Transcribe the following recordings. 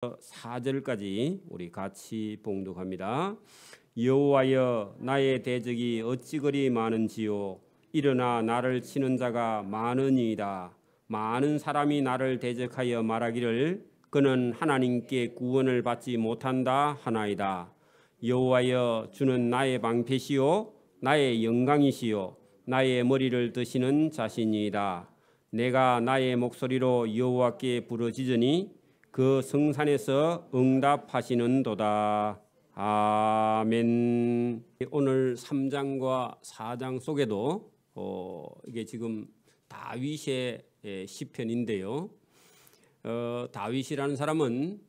4절까지 우리 같이 봉독합니다. 여호와여, 나의 대적이 어찌 그리 많은지요. 일어나 나를 치는 자가 많으니이다. 많은 사람이 나를 대적하여 말하기를 그는 하나님께 구원을 받지 못한다 하나이다. 여호와여, 주는 나의 방패시요 나의 영광이시요 나의 머리를 드시는 자신이다. 내가 나의 목소리로 여호와께 부르짖으니 그 성산에서 응답하시는도다. 아멘. 오늘 3장과 4장 속에도 이게 지금 다윗의 시편인데요. 다윗이라는 사람은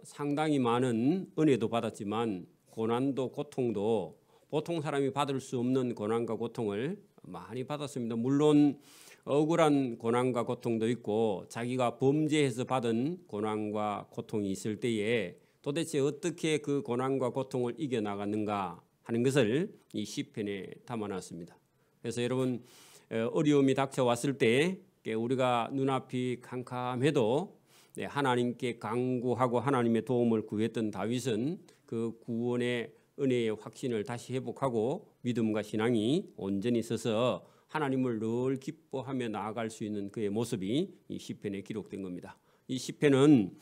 상당히 많은 은혜도 받았지만 고난도 고통도 보통 사람이 받을 수 없는 고난과 고통을 많이 받았습니다. 물론 억울한 고난과 고통도 있고 자기가 범죄해서 받은 고난과 고통이 있을 때에 도대체 어떻게 그 고난과 고통을 이겨나갔는가 하는 것을 이 시편에 담아놨습니다. 그래서 여러분 어려움이 닥쳐왔을 때 우리가 눈앞이 캄캄해도 하나님께 간구하고 하나님의 도움을 구했던 다윗은 그 구원의 은혜의 확신을 다시 회복하고 믿음과 신앙이 온전히 있어서 하나님을 늘 기뻐하며 나아갈 수 있는 그의 모습이 이 시편에 기록된 겁니다. 이 시편은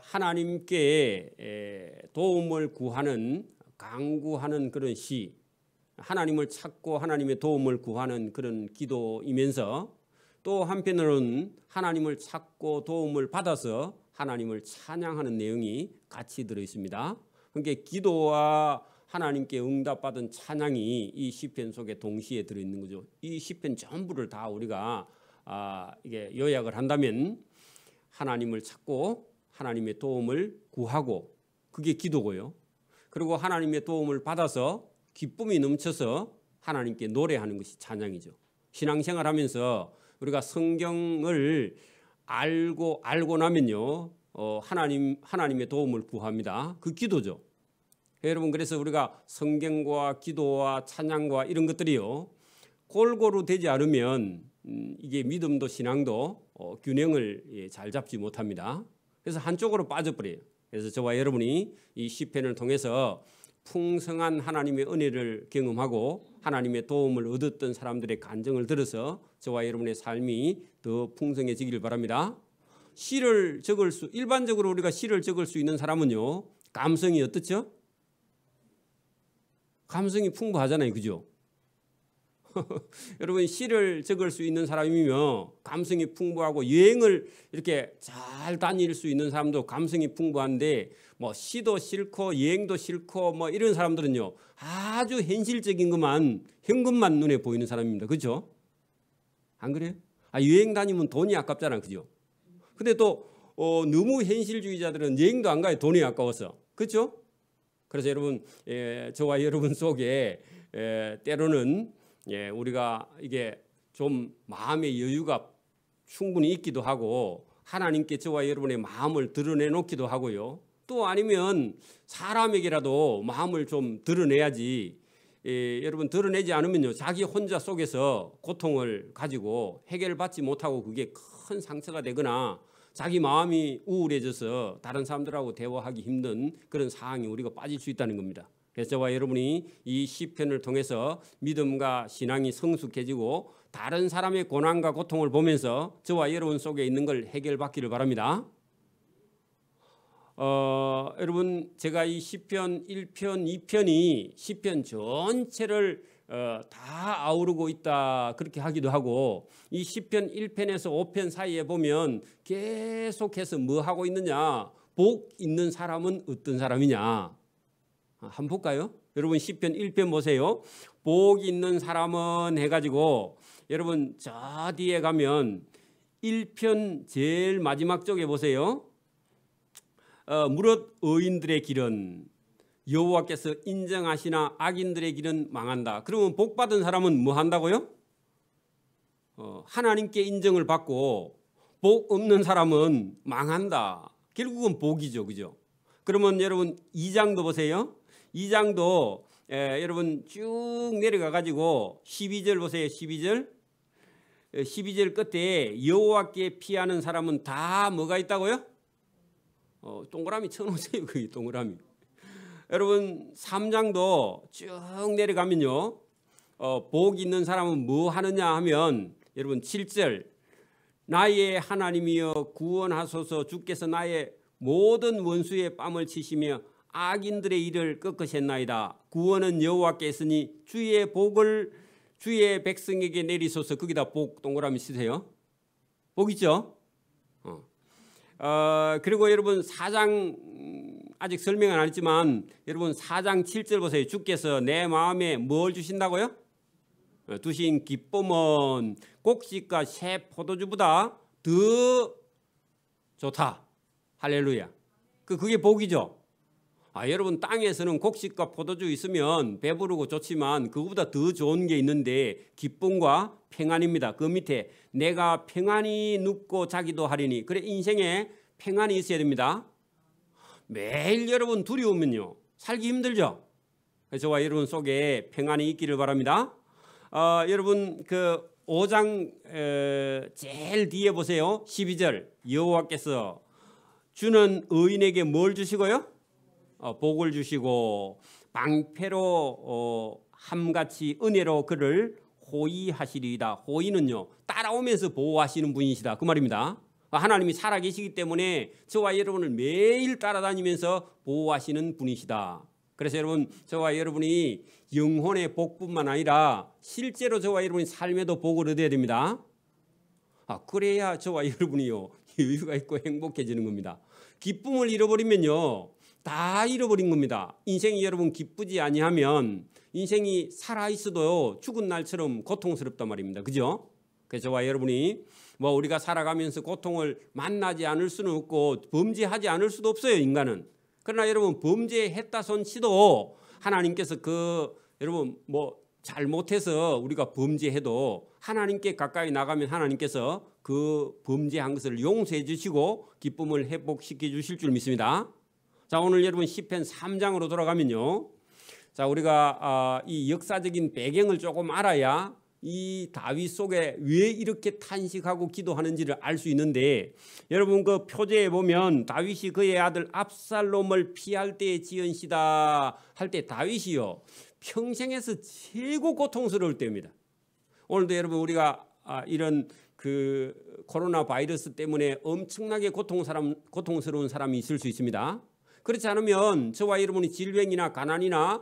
하나님께 도움을 구하는 간구하는 그런 시, 하나님을 찾고 하나님의 도움을 구하는 그런 기도이면서 또 한편으로는 하나님을 찾고 도움을 받아서 하나님을 찬양하는 내용이 같이 들어 있습니다. 그러니까 기도와 하나님께 응답받은 찬양이 이 시편 속에 동시에 들어있는 거죠. 이 시편 전부를 다 우리가 이게 요약을 한다면 하나님을 찾고 하나님의 도움을 구하고 그게 기도고요. 그리고 하나님의 도움을 받아서 기쁨이 넘쳐서 하나님께 노래하는 것이 찬양이죠. 신앙생활하면서 우리가 성경을 알고 나면요, 하나님의 도움을 구합니다. 그 기도죠. 여러분, 그래서 우리가 성경과 기도와 찬양과 이런 것들이요 골고루 되지 않으면 이게 믿음도 신앙도 균형을 잘 잡지 못합니다. 그래서 한쪽으로 빠져버려요. 그래서 저와 여러분이 이 시편을 통해서 풍성한 하나님의 은혜를 경험하고 하나님의 도움을 얻었던 사람들의 간증을 들어서 저와 여러분의 삶이 더 풍성해지기를 바랍니다. 일반적으로 우리가 시를 적을 수 있는 사람은요, 감성이 어떻죠? 감성이 풍부하잖아요. 그죠? 여러분, 시를 적을 수 있는 사람이면 감성이 풍부하고 여행을 이렇게 잘 다닐 수 있는 사람도 감성이 풍부한데 뭐 시도 싫고 여행도 싫고 뭐 이런 사람들은요 아주 현실적인 것만 현금만 눈에 보이는 사람입니다. 그죠? 안 그래요? 여행 다니면 돈이 아깝잖아. 그죠? 근데 또 너무 현실주의자들은 여행도 안 가요. 돈이 아까워서. 그죠? 그래서 여러분, 저와 여러분 속에 때로는 우리가 이게 좀 마음의 여유가 충분히 있기도 하고 하나님께 저와 여러분의 마음을 드러내놓기도 하고요. 또 아니면 사람에게라도 마음을 좀 드러내야지. 여러분, 드러내지 않으면요 자기 혼자 속에서 고통을 가지고 해결받지 못하고 그게 큰 상처가 되거나 자기 마음이 우울해져서 다른 사람들하고 대화하기 힘든 그런 상황이 우리가 빠질 수 있다는 겁니다. 그래서 저와 여러분이 이 시편을 통해서 믿음과 신앙이 성숙해지고 다른 사람의 고난과 고통을 보면서 저와 여러분 속에 있는 걸 해결받기를 바랍니다. 여러분, 제가 이 시편 1편, 2편이 시편 전체를 다 아우르고 있다 그렇게 하기도 하고 이 시편 1편에서 5편 사이에 보면 계속해서 뭐 하고 있느냐, 복 있는 사람은 어떤 사람이냐 한번 볼까요? 여러분, 시편 1편 보세요. 복 있는 사람은 해가지고 여러분 저 뒤에 가면 1편 제일 마지막 쪽에 보세요. 무릇 의인들의 길은 여호와께서 인정하시나 악인들의 길은 망한다. 그러면 복 받은 사람은 뭐 한다고요? 하나님께 인정을 받고 복 없는 사람은 망한다. 결국은 복이죠. 그죠? 그러면 여러분 2장도 보세요. 2장도 여러분 쭉 내려가 가지고 12절 보세요. 12절 끝에 여호와께 피하는 사람은 다 뭐가 있다고요? 동그라미 쳐놓으세요. 그 동그라미. 여러분 3장도 쭉 내려가면요. 복 있는 사람은 뭐 하느냐 하면 여러분 7절 나의 하나님이여 구원하소서 주께서 나의 모든 원수의 뺨을 치시며 악인들의 일을 꺾으셨나이다. 구원은 여호와께 있으니 주의 복을 주의 백성에게 내리소서. 거기다 복 동그라미 치세요. 복 있죠? 그리고 여러분 4장 아직 설명은 안 했지만 여러분 4장 7절 보세요. 주께서 내 마음에 뭘 주신다고요? 두신 기쁨은 곡식과 새 포도주보다 더 좋다. 할렐루야. 그게 복이죠. 여러분 땅에서는 곡식과 포도주 있으면 배부르고 좋지만 그거보다 더 좋은 게 있는데 기쁨과 평안입니다. 그 밑에 내가 평안히 눕고 자기도 하리니. 그래 인생에 평안이 있어야 됩니다. 매일 여러분 두려우면요 살기 힘들죠. 그래서 저와 여러분 속에 평안이 있기를 바랍니다. 여러분 그 5장 제일 뒤에 보세요. 12절 여호와께서 주는 의인에게 뭘 주시고요? 복을 주시고 방패로 함같이 은혜로 그를 호위하시리이다. 호위는요 따라오면서 보호하시는 분이시다 그 말입니다. 하나님이 살아계시기 때문에 저와 여러분을 매일 따라다니면서 보호하시는 분이시다. 그래서 여러분 저와 여러분이 영혼의 복뿐만 아니라 실제로 저와 여러분이 삶에도 복을 얻어야 됩니다. 그래야 저와 여러분이요 여유가 있고 행복해지는 겁니다. 기쁨을 잃어버리면요 다 잃어버린 겁니다. 인생이 여러분 기쁘지 아니하면 인생이 살아있어도 죽은 날처럼 고통스럽단 말입니다. 그죠? 그래서 저와 여러분이 우리가 살아가면서 고통을 만나지 않을 수는 없고 범죄하지 않을 수도 없어요. 인간은. 그러나 여러분 범죄했다 손치도 하나님께서 여러분 잘못해서 우리가 범죄해도 하나님께 가까이 나가면 하나님께서 그 범죄한 것을 용서해 주시고 기쁨을 회복시켜 주실 줄 믿습니다. 자 오늘 여러분 시편 3장으로 돌아가면요. 자 우리가 이 역사적인 배경을 조금 알아야 이 다윗 속에 왜 이렇게 탄식하고 기도하는지를 알 수 있는데 여러분 그 표제에 보면 다윗이 그의 아들 압살롬을 피할 때에 지은시다 할 때 다윗이요 평생에서 최고 고통스러울 때입니다. 오늘도 여러분 우리가 이런 그 코로나 바이러스 때문에 엄청나게 고통스러운 사람이 있을 수 있습니다. 그렇지 않으면 저와 여러분이 질병이나 가난이나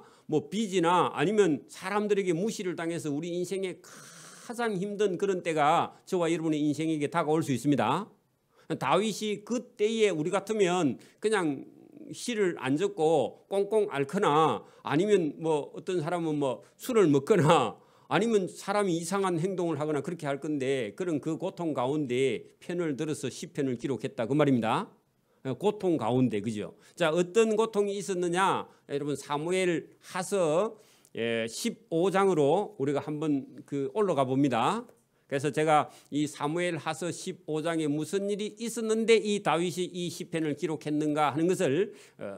빚이나 아니면 사람들에게 무시를 당해서 우리 인생에 가장 힘든 그런 때가 저와 여러분의 인생에게 다가올 수 있습니다. 다윗이 그때에 우리 같으면 그냥 시를 안 적고 꽁꽁 앓거나 아니면 어떤 사람은 술을 먹거나 아니면 사람이 이상한 행동을 하거나 그렇게 할 건데 그런 그 고통 가운데 편을 들어서 시편을 기록했다 그 말입니다. 고통 가운데 그죠? 자 어떤 고통이 있었느냐? 여러분 사무엘 하서 15장으로 우리가 한번 올라가 봅니다. 그래서 제가 이 사무엘 하서 15장에 무슨 일이 있었는데 이 다윗이 이 시편을 기록했는가 하는 것을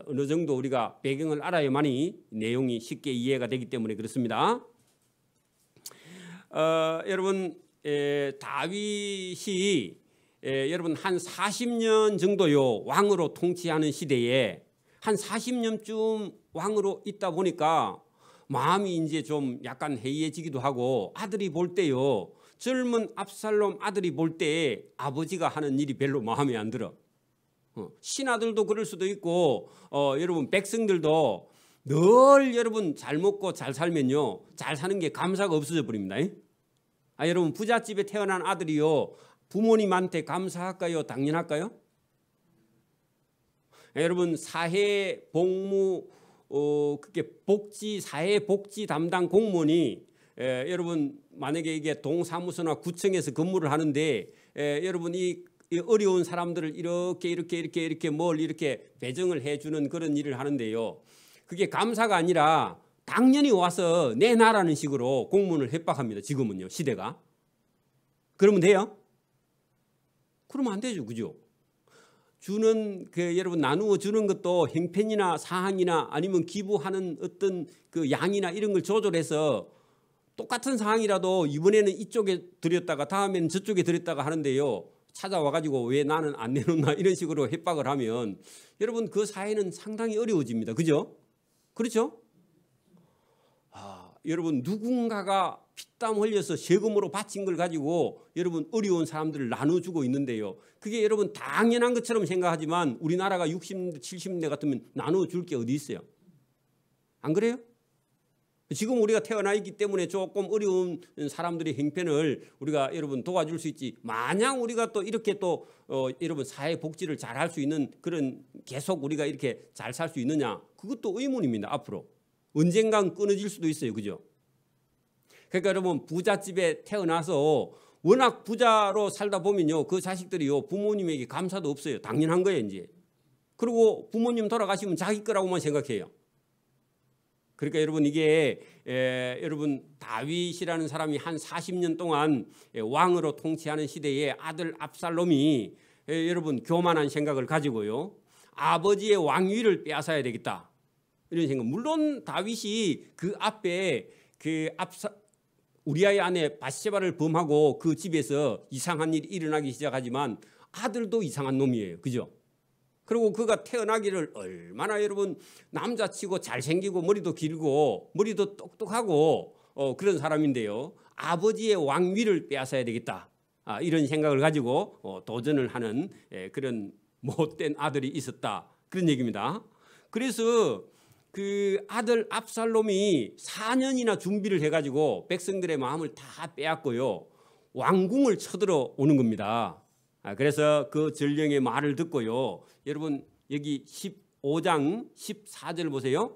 어느 정도 우리가 배경을 알아야만이 내용이 쉽게 이해가 되기 때문에 그렇습니다. 여러분 다윗이 여러분 한 40년 정도요 왕으로 통치하는 시대에 한 40년쯤 왕으로 있다 보니까 마음이 이제 좀 약간 해이해지기도 하고 아들이 볼 때요 젊은 압살롬 아들이 볼 때 아버지가 하는 일이 별로 마음에 안 들어. 신하들도 그럴 수도 있고 여러분 백성들도 늘 여러분 잘 먹고 잘 살면요 잘 사는 게 감사가 없어져 버립니다. 여러분 부잣집에 태어난 아들이요 부모님한테 감사할까요? 당연할까요? 여러분 사회 복무 그게 사회 복지 담당 공무원이 여러분 만약에 이게 동사무소나 구청에서 근무를 하는데 여러분 이 어려운 사람들을 이렇게 뭘 이렇게 배정을 해주는 그런 일을 하는데요. 그게 감사가 아니라 당연히 와서 내놔라는 식으로 공무원을 협박합니다. 지금은요 시대가. 그러면 돼요? 그러면 안 되죠, 그죠? 여러분 나누어 주는 것도 형편이나 사항이나 아니면 기부하는 어떤 그 양이나 이런 걸 조절해서 똑같은 상황이라도 이번에는 이쪽에 드렸다가 다음에는 저쪽에 드렸다가 하는데요. 찾아와가지고 왜 나는 안 내놓나 이런 식으로 협박을 하면 여러분 그 사회는 상당히 어려워집니다. 그죠? 그렇죠? 여러분 누군가가 피땀 흘려서 세금으로 바친 걸 가지고 여러분 어려운 사람들을 나눠주고 있는데요. 그게 여러분 당연한 것처럼 생각하지만 우리나라가 60년대 70년대 같으면 나눠줄 게 어디 있어요? 안 그래요? 지금 우리가 태어나 있기 때문에 조금 어려운 사람들의 형편을 우리가 여러분 도와줄 수 있지. 마냥 우리가 또 이렇게 또 여러분 사회 복지를 잘 할 수 있는 그런 계속 우리가 이렇게 잘 살 수 있느냐? 그것도 의문입니다. 앞으로 언젠간 끊어질 수도 있어요. 그죠? 그러니까 여러분 부잣집에 태어나서 워낙 부자로 살다 보면요, 그 자식들이요 부모님에게 감사도 없어요. 당연한 거예요 이제. 그리고 부모님 돌아가시면 자기 거라고만 생각해요. 그러니까 여러분 이게 여러분 다윗이라는 사람이 한 40년 동안 왕으로 통치하는 시대에 아들 압살롬이 여러분 교만한 생각을 가지고요, 아버지의 왕위를 빼앗아야 되겠다 이런 생각. 물론 다윗이 그 앞에 우리아의 아내 바세바를 범하고 그 집에서 이상한 일이 일어나기 시작하지만 아들도 이상한 놈이에요. 그죠? 그리고 그가 태어나기를 얼마나 여러분 남자치고 잘생기고 머리도 길고 머리도 똑똑하고 그런 사람인데요, 아버지의 왕위를 빼앗아야 되겠다 이런 생각을 가지고 도전을 하는 그런 못된 아들이 있었다 그런 얘기입니다. 그래서 그 아들 압살롬이 4년이나 준비를 해가지고 백성들의 마음을 다 빼앗고요, 왕궁을 쳐들어 오는 겁니다. 그래서 그 전령의 말을 듣고요, 여러분 여기 15장 14절 보세요.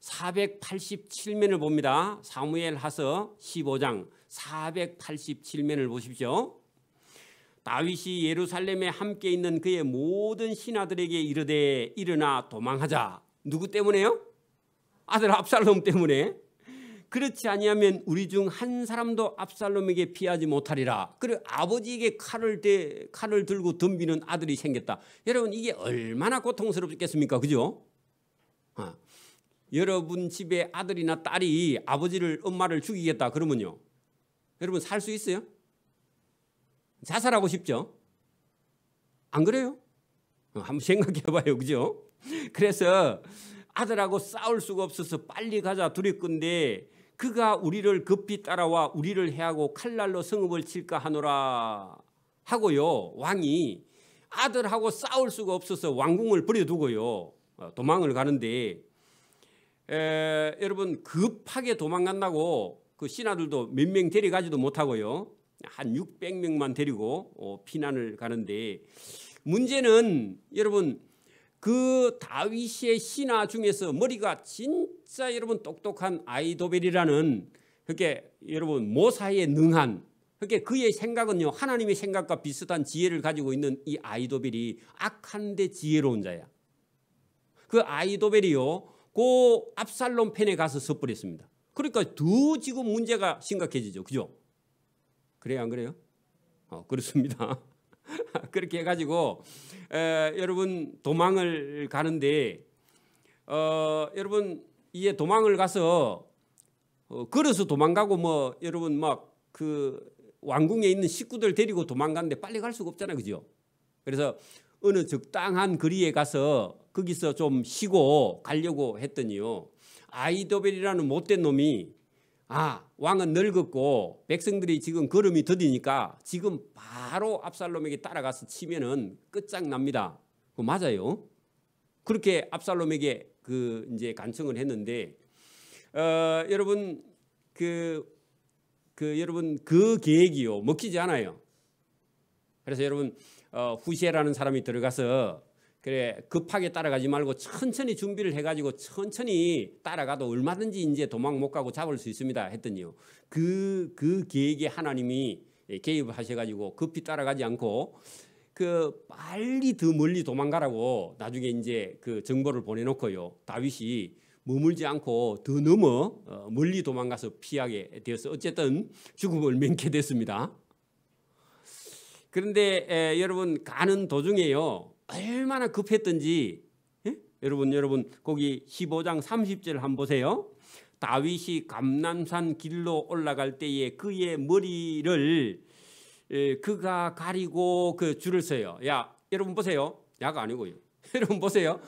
487면을 봅니다. 사무엘하서 15장 487면을 보십시오. 다윗이 예루살렘에 함께 있는 그의 모든 신하들에게 이르되 일어나 도망하자. 누구 때문에요? 아들 압살롬 때문에. 그렇지 아니하면 우리 중 한 사람도 압살롬에게 피하지 못하리라. 그리고 아버지에게 칼을 들고 덤비는 아들이 생겼다. 여러분 이게 얼마나 고통스럽겠습니까? 그죠? 여러분 집에 아들이나 딸이 엄마를 죽이겠다 그러면요, 여러분 살 수 있어요? 자살하고 싶죠? 안 그래요? 한번 생각해 봐요. 그죠? 그래서 아들하고 싸울 수가 없어서 빨리 가자 두렵건대 그가 우리를 급히 따라와 우리를 해하고 칼날로 성읍을 칠까 하노라 하고요, 왕이 아들하고 싸울 수가 없어서 왕궁을 버려두고요 도망을 가는데 여러분 급하게 도망간다고 그 신하들도 몇 명 데려가지도 못하고요, 한 600명만 데리고 피난을 가는데, 문제는 여러분 그 다윗의 신하 중에서 머리가 진짜 여러분 똑똑한 아이도벨이라는, 그렇게 여러분 모사에 능한, 그렇게 그의 생각은요 하나님의 생각과 비슷한 지혜를 가지고 있는 이 아이도벨이 악한데 지혜로운 자야. 그 아이도벨이요 그 압살롬 편에 가서 섣불렸습니다. 그러니까 더 지금 문제가 심각해지죠. 그죠? 그래요 안 그래요? 그렇습니다. 그렇게 해가지고 여러분 도망을 가는데 여러분 이게 도망을 가서 걸어서 도망가고 뭐 여러분 막 그 왕궁에 있는 식구들 데리고 도망가는데 빨리 갈 수가 없잖아요. 그죠? 그래서 어느 적당한 거리에 가서 거기서 좀 쉬고 가려고 했더니요, 아이도벨이라는 못된 놈이 왕은 늙었고 백성들이 지금 걸음이 더디니까 지금 바로 압살롬에게 따라가서 치면은 끝장납니다. 그거 맞아요. 그렇게 압살롬에게 이제 간청을 했는데 여러분 여러분 그 계획이요 먹히지 않아요. 그래서 여러분 후시에라는 사람이 들어가서 그래 급하게 따라가지 말고 천천히 준비를 해가지고 천천히 따라가도 얼마든지 이제 도망 못 가고 잡을 수 있습니다 했더니요, 그 계획에 하나님이 개입을 하셔가지고 급히 따라가지 않고 빨리 더 멀리 도망가라고 나중에 이제 그 정보를 보내놓고요, 다윗이 머물지 않고 더 넘어 멀리 도망가서 피하게 되어서 어쨌든 죽음을免게 됐습니다. 그런데 여러분 가는 도중에요 얼마나 급했던지, 여러분 거기 15장 30절 한번 보세요. 다윗이 감람산 길로 올라갈 때에 그의 머리를 그가 가리고 그 줄을 서요. 야, 여러분 보세요. 야가 아니고요. 여러분 보세요.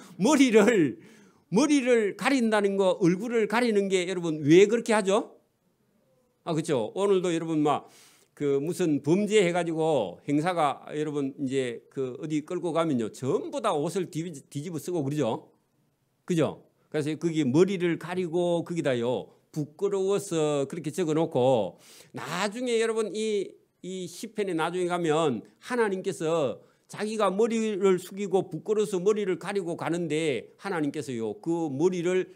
머리를 가린다는 거, 얼굴을 가리는 게 여러분 왜 그렇게 하죠? 그렇죠. 오늘도 여러분 막 그 무슨 범죄 해가지고 행사가 여러분 이제 그 어디 끌고 가면요 전부 다 옷을 뒤집어 쓰고 그러죠. 그죠? 그래서 거기 머리를 가리고 거기다요 부끄러워서 그렇게 적어놓고 나중에 여러분 이 시편에 나중에 가면 하나님께서 자기가 머리를 숙이고 부끄러워서 머리를 가리고 가는데 하나님께서요 그 머리를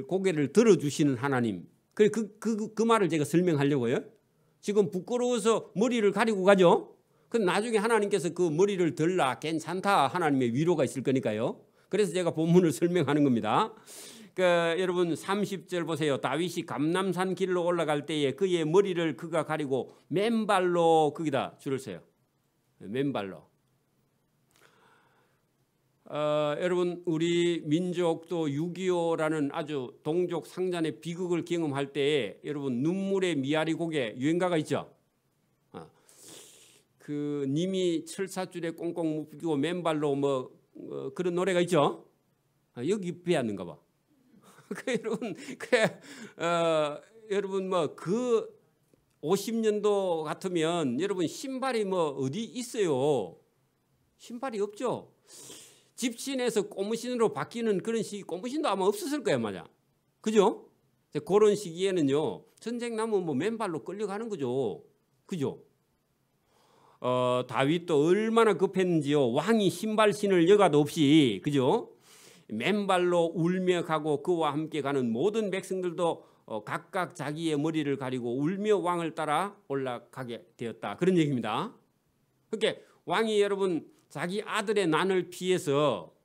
고개를 들어주시는 하나님. 그 말을 제가 설명하려고요. 지금 부끄러워서 머리를 가리고 가죠. 그럼 나중에 하나님께서 그 머리를 들라 괜찮다 하나님의 위로가 있을 거니까요. 그래서 제가 본문을 설명하는 겁니다. 여러분 30절 보세요. 다윗이 감람산 길로 올라갈 때에 그의 머리를 그가 가리고 맨발로 거기다 줄을 서요. 맨발로. 여러분 우리 민족도 6.25라는 아주 동족 상잔의 비극을 경험할 때에 여러분 눈물의 미아리 곡에 유행가가 있죠. 그 님이 철사줄에 꽁꽁 묶이고 맨발로 그런 노래가 있죠. 여기 배웠는가 봐. 여러분 여러분 그 50년도 같으면 여러분 신발이 어디 있어요? 신발이 없죠. 집신에서 고무신으로 바뀌는 그런 시기 고무신도 아마 없었을 거예요, 맞아. 그죠? 그런 시기에는요 전쟁 나면 맨발로 끌려가는 거죠. 그죠? 다윗도 얼마나 급했는지요. 왕이 신발 신을 여가도 없이 그죠? 맨발로 울며 가고 그와 함께 가는 모든 백성들도 각각 자기의 머리를 가리고 울며 왕을 따라 올라가게 되었다. 그런 얘기입니다. 그러니까 왕이 여러분 자기 아들의 난을 피해서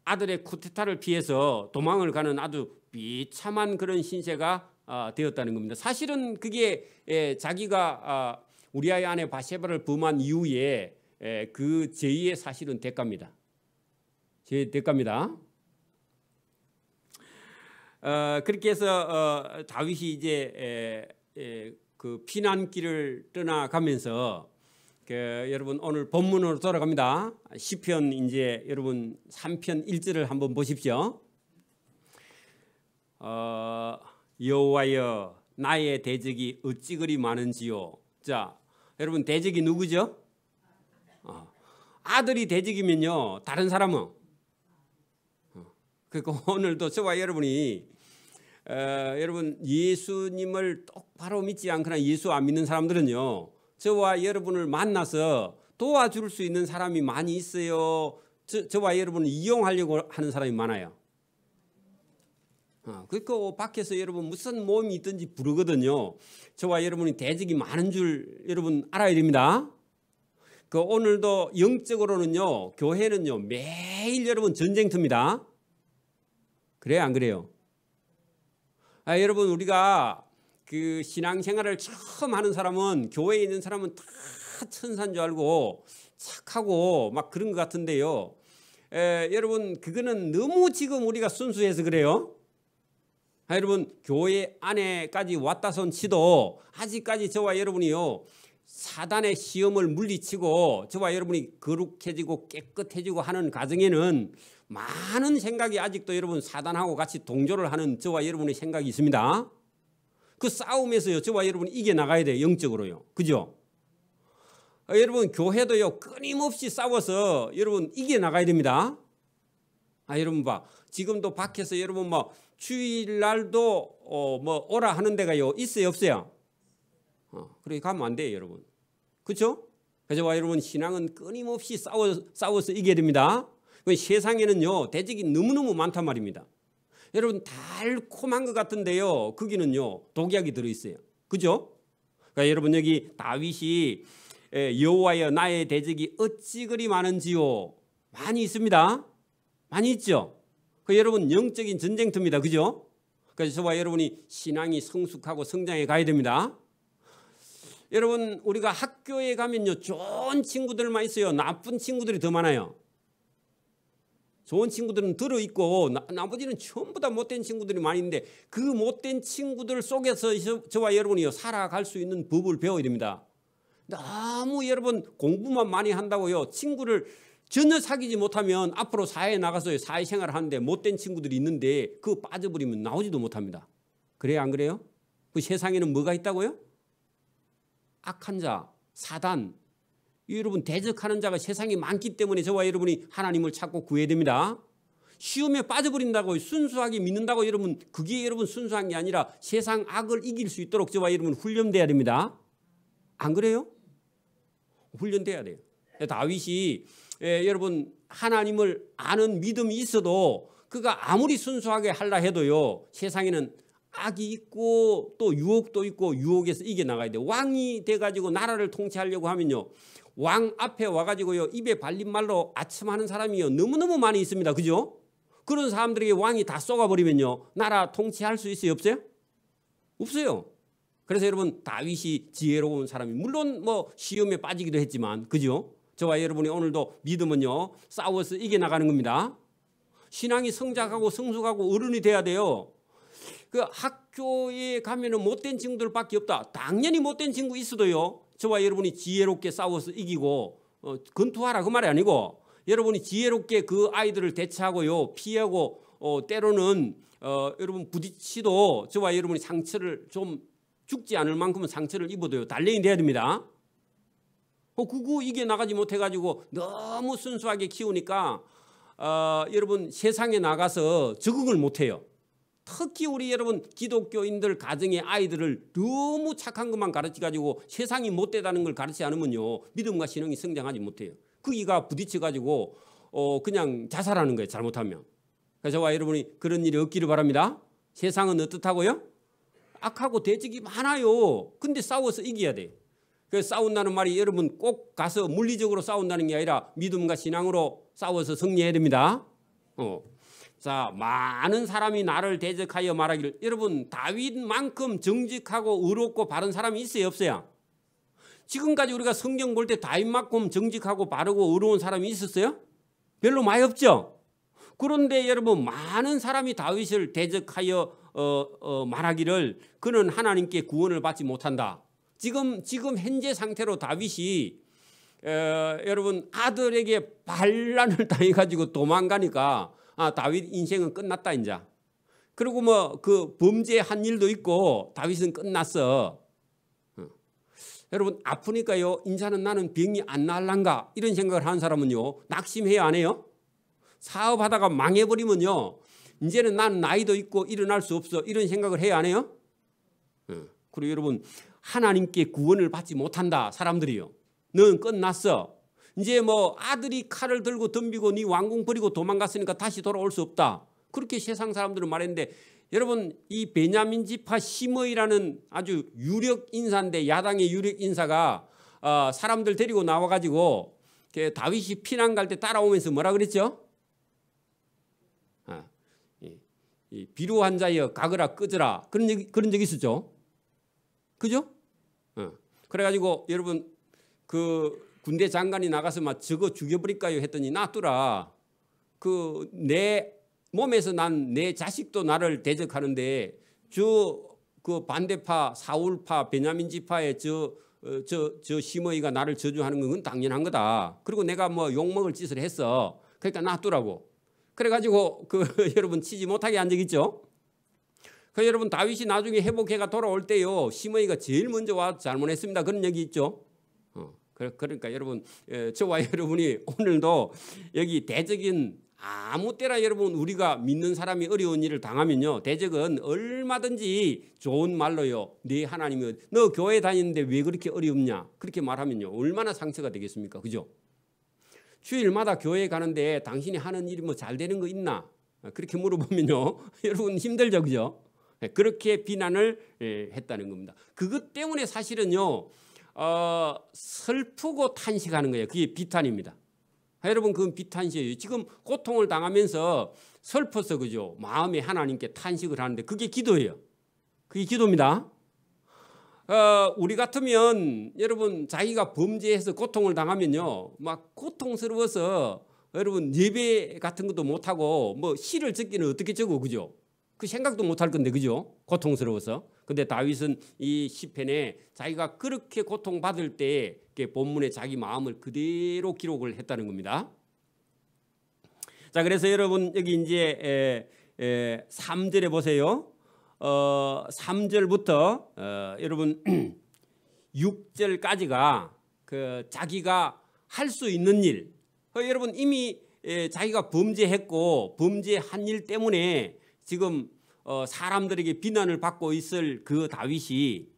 아들의 쿠데타를 피해서 도망을 가는 아주 비참한 그런 신세가 되었다는 겁니다. 사실은 그게 자기가 우리아의 아내 바세바를 범한 이후에 그 죄의 사실은 대가입니다. 죄의 대가입니다. 그렇게 해서 다윗이 이제 그 피난길을 떠나가면서 여러분 오늘 본문으로 돌아갑니다. 시편 이제 여러분 3편 1절을 한번 보십시오. 여호와여 나의 대적이 어찌 그리 많은지요. 자, 여러분 대적이 누구죠? 아들이 대적이면요 다른 사람은 그러니까 오늘도 저와 여러분이 여러분 예수님을 똑바로 믿지 않거나 예수 안 믿는 사람들은요 저와 여러분을 만나서 도와줄 수 있는 사람이 많이 있어요. 저와 여러분을 이용하려고 하는 사람이 많아요. 그러니까 밖에서 여러분 무슨 모임이 있든지 부르거든요. 저와 여러분이 대적이 많은 줄 여러분 알아야 됩니다. 오늘도 영적으로는요 교회는요 매일 여러분 전쟁터입니다. 그래요 안 그래요? 여러분 우리가 그 신앙생활을 처음 하는 사람은 교회에 있는 사람은 다 천사인 줄 알고 착하고 막 그런 것 같은데요. 여러분 그거는 너무 지금 우리가 순수해서 그래요. 여러분 교회 안에까지 왔다 손 치도 아직까지 저와 여러분이요 사단의 시험을 물리치고 저와 여러분이 거룩해지고 깨끗해지고 하는 과정에는 많은 생각이 아직도 여러분 사단하고 같이 동조를 하는 저와 여러분의 생각이 있습니다. 그 싸움에서요 저와 여러분이 이겨나가야 돼요. 영적으로요. 그죠? 여러분 교회도요 끊임없이 싸워서 여러분 이겨나가야 됩니다. 여러분 봐 지금도 밖에서 여러분 주일날도 오라 하는 데가요 있어요 없어요? 그렇게 가면 안 돼요 여러분. 그렇죠? 그래서 여러분 신앙은 끊임없이 싸워서 이겨야 됩니다. 세상에는요 대적이 너무너무 많단 말입니다. 여러분 달콤한 것 같은데요 거기는요 독약이 들어있어요. 그죠? 그러니까 여러분 여기 다윗이 여호와여 나의 대적이 어찌 그리 많은지요. 많이 있습니다. 많이 있죠. 여러분 영적인 전쟁터입니다. 그죠? 그래서 저와 여러분이 신앙이 성숙하고 성장해 가야 됩니다. 여러분 우리가 학교에 가면요 좋은 친구들만 있어요. 나쁜 친구들이 더 많아요. 좋은 친구들은 들어있고 나머지는 전부 다 못된 친구들이 많이 있는데 그 못된 친구들 속에서 저와 여러분이 살아갈 수 있는 법을 배워야 됩니다. 너무 여러분 공부만 많이 한다고요. 친구를 전혀 사귀지 못하면 앞으로 사회에 나가서 사회생활을 하는데 못된 친구들이 있는데 그거 빠져버리면 나오지도 못합니다. 그래요, 안 그래요? 그 세상에는 뭐가 있다고요? 악한 자, 사단, 여러분 대적하는 자가 세상에 많기 때문에 저와 여러분이 하나님을 찾고 구해야 됩니다. 시험에 빠져버린다고 순수하게 믿는다고 여러분 그게 여러분 순수한 게 아니라 세상 악을 이길 수 있도록 저와 여러분 훈련돼야 됩니다. 안 그래요? 훈련돼야 돼요. 다윗이 여러분 하나님을 아는 믿음이 있어도 그가 아무리 순수하게 하려 해도요 세상에는 악이 있고 또 유혹도 있고 유혹에서 이겨나가야 돼요. 왕이 돼가지고 나라를 통치하려고 하면요 왕 앞에 와가지고요 입에 발린 말로 아첨하는 사람이요 너무너무 많이 있습니다. 그죠? 그런 사람들에게 왕이 다 쏘가버리면요 나라 통치할 수 있어요? 없어요? 없어요. 그래서 여러분 다윗이 지혜로운 사람이 물론 뭐 시험에 빠지기도 했지만 그죠? 저와 여러분이 오늘도 믿음은요 싸워서 이겨나가는 겁니다. 신앙이 성장하고 성숙하고 어른이 돼야 돼요. 그 학교에 가면은 못된 친구들밖에 없다. 당연히 못된 친구 있어도요 저와 여러분이 지혜롭게 싸워서 이기고 건투하라 그 말이 아니고 여러분이 지혜롭게 그 아이들을 대처하고요 피하고 때로는 여러분 부딪히도 저와 여러분이 상처를 좀 죽지 않을 만큼은 상처를 입어도요 단련이 돼야 됩니다. 그거 이겨나가지 못해가지고 너무 순수하게 키우니까 여러분 세상에 나가서 적응을 못해요. 특히 우리 여러분 기독교인들 가정의 아이들을 너무 착한 것만 가르쳐가지고 세상이 못되다는 걸 가르치지 않으면요 믿음과 신앙이 성장하지 못해요. 거기가 부딪혀가지고 그냥 자살하는 거예요 잘못하면. 그래서 저와 여러분이 그런 일이 없기를 바랍니다. 세상은 어떻다고요? 악하고 대적이 많아요. 근데 싸워서 이겨야 돼요. 그래서 싸운다는 말이 여러분 꼭 가서 물리적으로 싸운다는 게 아니라 믿음과 신앙으로 싸워서 승리해야 됩니다. 자, 많은 사람이 나를 대적하여 말하기를 여러분 다윗만큼 정직하고 의롭고 바른 사람이 있어요 없어요? 지금까지 우리가 성경 볼 때 다윗만큼 정직하고 바르고 의로운 사람이 있었어요? 별로 많이 없죠? 그런데 여러분 많은 사람이 다윗을 대적하여 말하기를 그는 하나님께 구원을 받지 못한다. 지금 현재 상태로 다윗이 여러분 아들에게 반란을 당해가지고 도망가니까 다윗 인생은 끝났다 이제. 그리고 뭐 그 범죄한 일도 있고 다윗은 끝났어. 여러분 아프니까요 인자는 나는 병이 안 나을란가 이런 생각을 하는 사람은요 낙심해야 안 해요? 사업하다가 망해버리면요 이제는 난 나이도 있고 일어날 수 없어 이런 생각을 해야 안 해요? 그리고 여러분 하나님께 구원을 받지 못한다 사람들이요. 너는 끝났어. 이제 뭐 아들이 칼을 들고 덤비고 네 왕궁 버리고 도망갔으니까 다시 돌아올 수 없다. 그렇게 세상 사람들은 말했는데 여러분 이 베냐민 지파 시므이라는 아주 유력 인사인데 야당의 유력 인사가 사람들 데리고 나와가지고 다윗이 피난 갈 때 따라오면서 뭐라 그랬죠? 비루한 자여 가거라 끄져라 그런 적 있었죠? 그죠? 그래가지고 여러분 그 군대 장관이 나가서 막 저거 죽여버릴까요 했더니 놔두라. 그 내 몸에서 난 내 자식도 나를 대적하는데 그 반대파 사울파 베냐민 지파의 저 시므이가 나를 저주하는 건 당연한 거다. 그리고 내가 뭐 욕먹을 짓을 했어. 그러니까 놔두라고. 그래가지고 그 여러분 치지 못하게 한 적 있죠. 그 여러분 다윗이 나중에 회복해가 돌아올 때요 시므이가 제일 먼저 와서 잘못했습니다. 그런 얘기 있죠. 그러니까 여러분 저와 여러분이 오늘도 여기 대적인 아무 때나 여러분 우리가 믿는 사람이 어려운 일을 당하면요 대적은 얼마든지 좋은 말로요 네 하나님이 너 교회 다니는데 왜 그렇게 어렵냐 그렇게 말하면요 얼마나 상처가 되겠습니까? 그죠? 주일마다 교회 가는데 당신이 하는 일이 뭐 잘 되는 거 있나 그렇게 물어보면요 여러분 힘들죠. 그죠? 그렇게 비난을 했다는 겁니다. 그것 때문에 사실은요 슬프고 탄식하는 거예요. 그게 비탄입니다. 여러분 그건 비탄시예요. 지금 고통을 당하면서 슬퍼서 그죠 마음에 하나님께 탄식을 하는데 그게 기도예요. 그게 기도입니다. 우리 같으면 여러분 자기가 범죄해서 고통을 당하면요 막 고통스러워서 여러분 예배 같은 것도 못하고 뭐 시를 적기는 어떻게 적어 그죠? 그 생각도 못할 건데, 그죠? 고통스러워서. 근데 다윗은 이 시편에 자기가 그렇게 고통받을 때 본문에 자기 마음을 그대로 기록을 했다는 겁니다. 자, 그래서 여러분 여기 이제 3절에 보세요. 3절부터 여러분 6절까지가 그 자기가 할 수 있는 일. 여러분 이미 자기가 범죄했고 범죄한 일 때문에 지금 사람들에게 비난을 받고 있을 그 다윗이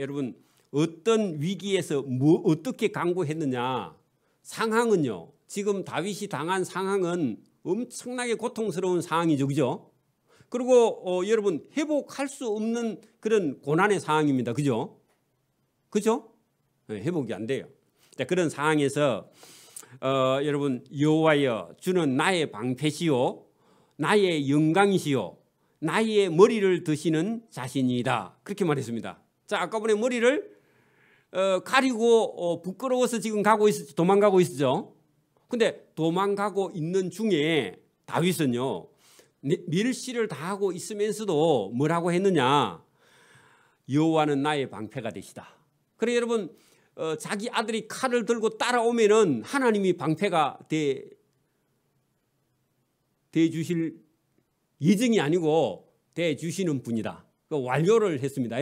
여러분 어떤 위기에서 어떻게 강구했느냐. 상황은요. 지금 다윗이 당한 상황은 엄청나게 고통스러운 상황이죠. 그죠? 그리고 여러분 회복할 수 없는 그런 고난의 상황입니다. 그죠? 그죠? 회복이 안 돼요. 자, 그런 상황에서 여러분 여호와여 주는 나의 방패시요 나의 영광이시요 나의 머리를 드시는 자신이다. 그렇게 말했습니다. 자, 아까 전에 머리를 가리고 부끄러워서 지금 도망가고 있었죠. 근데 도망가고 있는 중에 다윗은요 멸시를 당하고 있으면서도 뭐라고 했느냐. 여호와는 나의 방패가 되시다. 그래 여러분 자기 아들이 칼을 들고 따라오면은 하나님이 방패가 돼 주실 예정이 아니고 돼 주시는 분이다. 완료를 했습니다.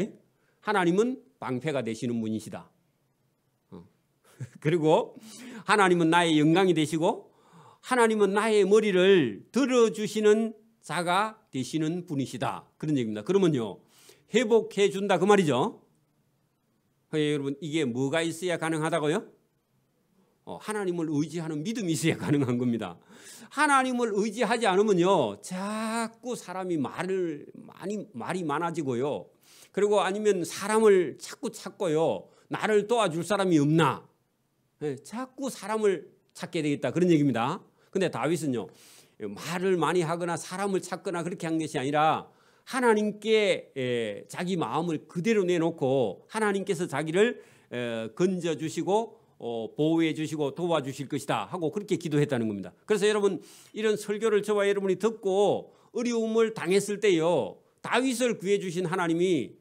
하나님은 방패가 되시는 분이시다. 그리고 하나님은 나의 영광이 되시고 하나님은 나의 머리를 들어주시는 자가 되시는 분이시다. 그런 얘기입니다. 그러면요 회복해 준다 그 말이죠. 여러분 이게 뭐가 있어야 가능하다고요? 하나님을 의지하는 믿음이 있어야 가능한 겁니다. 하나님을 의지하지 않으면요 자꾸 사람이 말이 많아지고요. 그리고 아니면 사람을 자꾸 찾고요. 나를 도와줄 사람이 없나? 자꾸 사람을 찾게 되겠다 그런 얘기입니다. 근데 다윗은요 말을 많이 하거나 사람을 찾거나 그렇게 한 것이 아니라 하나님께 자기 마음을 그대로 내놓고 하나님께서 자기를 건져주시고 보호해 주시고 도와주실 것이다 하고 그렇게 기도했다는 겁니다. 그래서 여러분 이런 설교를 저와 여러분이 듣고 어려움을 당했을 때요 다윗을 구해 주신 하나님이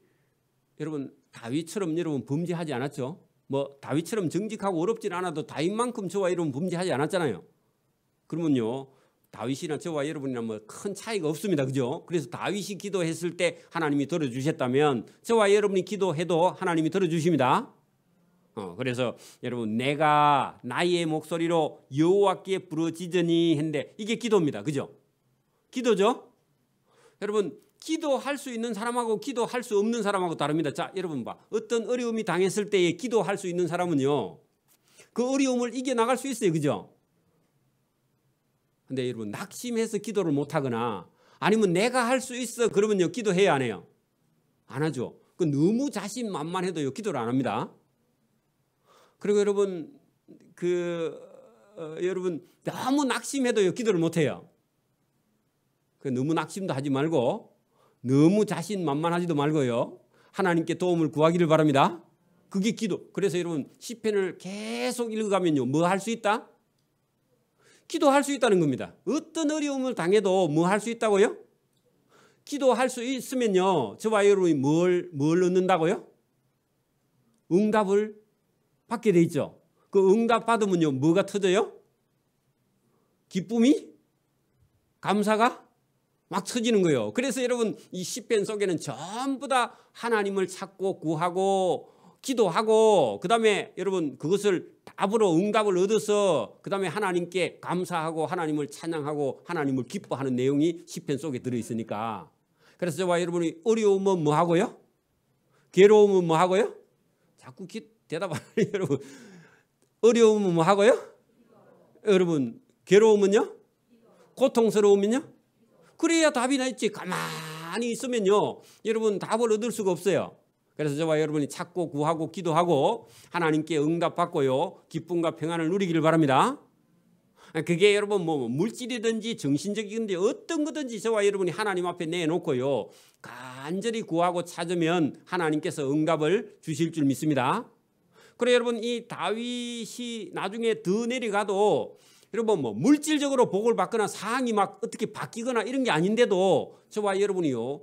여러분 다윗처럼 여러분 범죄하지 않았죠. 뭐 다윗처럼 정직하고 어렵진 않아도 다윗만큼 저와 여러분 범죄하지 않았잖아요. 그러면요 다윗이나 저와 여러분이나 뭐 큰 차이가 없습니다. 그죠? 그래서 다윗이 기도했을 때 하나님이 들어주셨다면 저와 여러분이 기도해도 하나님이 들어주십니다. 그래서 여러분 내가 나의 목소리로 여호와께 부르짖으니 했는데 이게 기도입니다. 그죠? 기도죠? 여러분 기도할 수 있는 사람하고 기도할 수 없는 사람하고 다릅니다. 자, 여러분 봐. 어떤 어려움이 당했을 때에 기도할 수 있는 사람은요. 그 어려움을 이겨나갈 수 있어요. 그죠? 근데 여러분 낙심해서 기도를 못하거나 아니면 내가 할 수 있어 그러면요. 기도해야 안 해요? 안 하죠. 그 너무 자신만만해도요. 기도를 안 합니다. 그리고 여러분 여러분 너무 낙심해도요. 기도를 못해요. 너무 낙심도 하지 말고 너무 자신만만하지도 말고요. 하나님께 도움을 구하기를 바랍니다. 그게 기도. 그래서 여러분 시편을 계속 읽어가면요. 뭐 할 수 있다? 기도할 수 있다는 겁니다. 어떤 어려움을 당해도 뭐 할 수 있다고요? 기도할 수 있으면요. 저와 여러분이 뭘 얻는다고요? 응답을 받게 돼 있죠. 그 응답 받으면요. 뭐가 터져요? 기쁨이? 감사가? 막 터지는 거예요. 그래서 여러분 이 시편 속에는 전부 다 하나님을 찾고 구하고 기도하고 그다음에 여러분 그것을 답으로 응답을 얻어서 그다음에 하나님께 감사하고 하나님을 찬양하고 하나님을 기뻐하는 내용이 시편 속에 들어있으니까 그래서 저와 여러분이 어려우면 뭐 하고요? 괴로우면 뭐 하고요? 자꾸 대답하는 여러분 어려우면 뭐 하고요? 여러분 괴로우면요? 고통스러우면요? 그래야 답이 나있지. 가만히 있으면요 여러분 답을 얻을 수가 없어요. 그래서 저와 여러분이 찾고 구하고 기도하고 하나님께 응답받고요 기쁨과 평안을 누리기를 바랍니다. 그게 여러분 뭐 물질이든지 정신적이든지 어떤 거든지 저와 여러분이 하나님 앞에 내놓고요 간절히 구하고 찾으면 하나님께서 응답을 주실 줄 믿습니다. 그래 여러분 이 다윗이 나중에 더 내려가도 여러분 뭐 물질적으로 복을 받거나 상황이 막 어떻게 바뀌거나 이런 게 아닌데도 저와 여러분이요,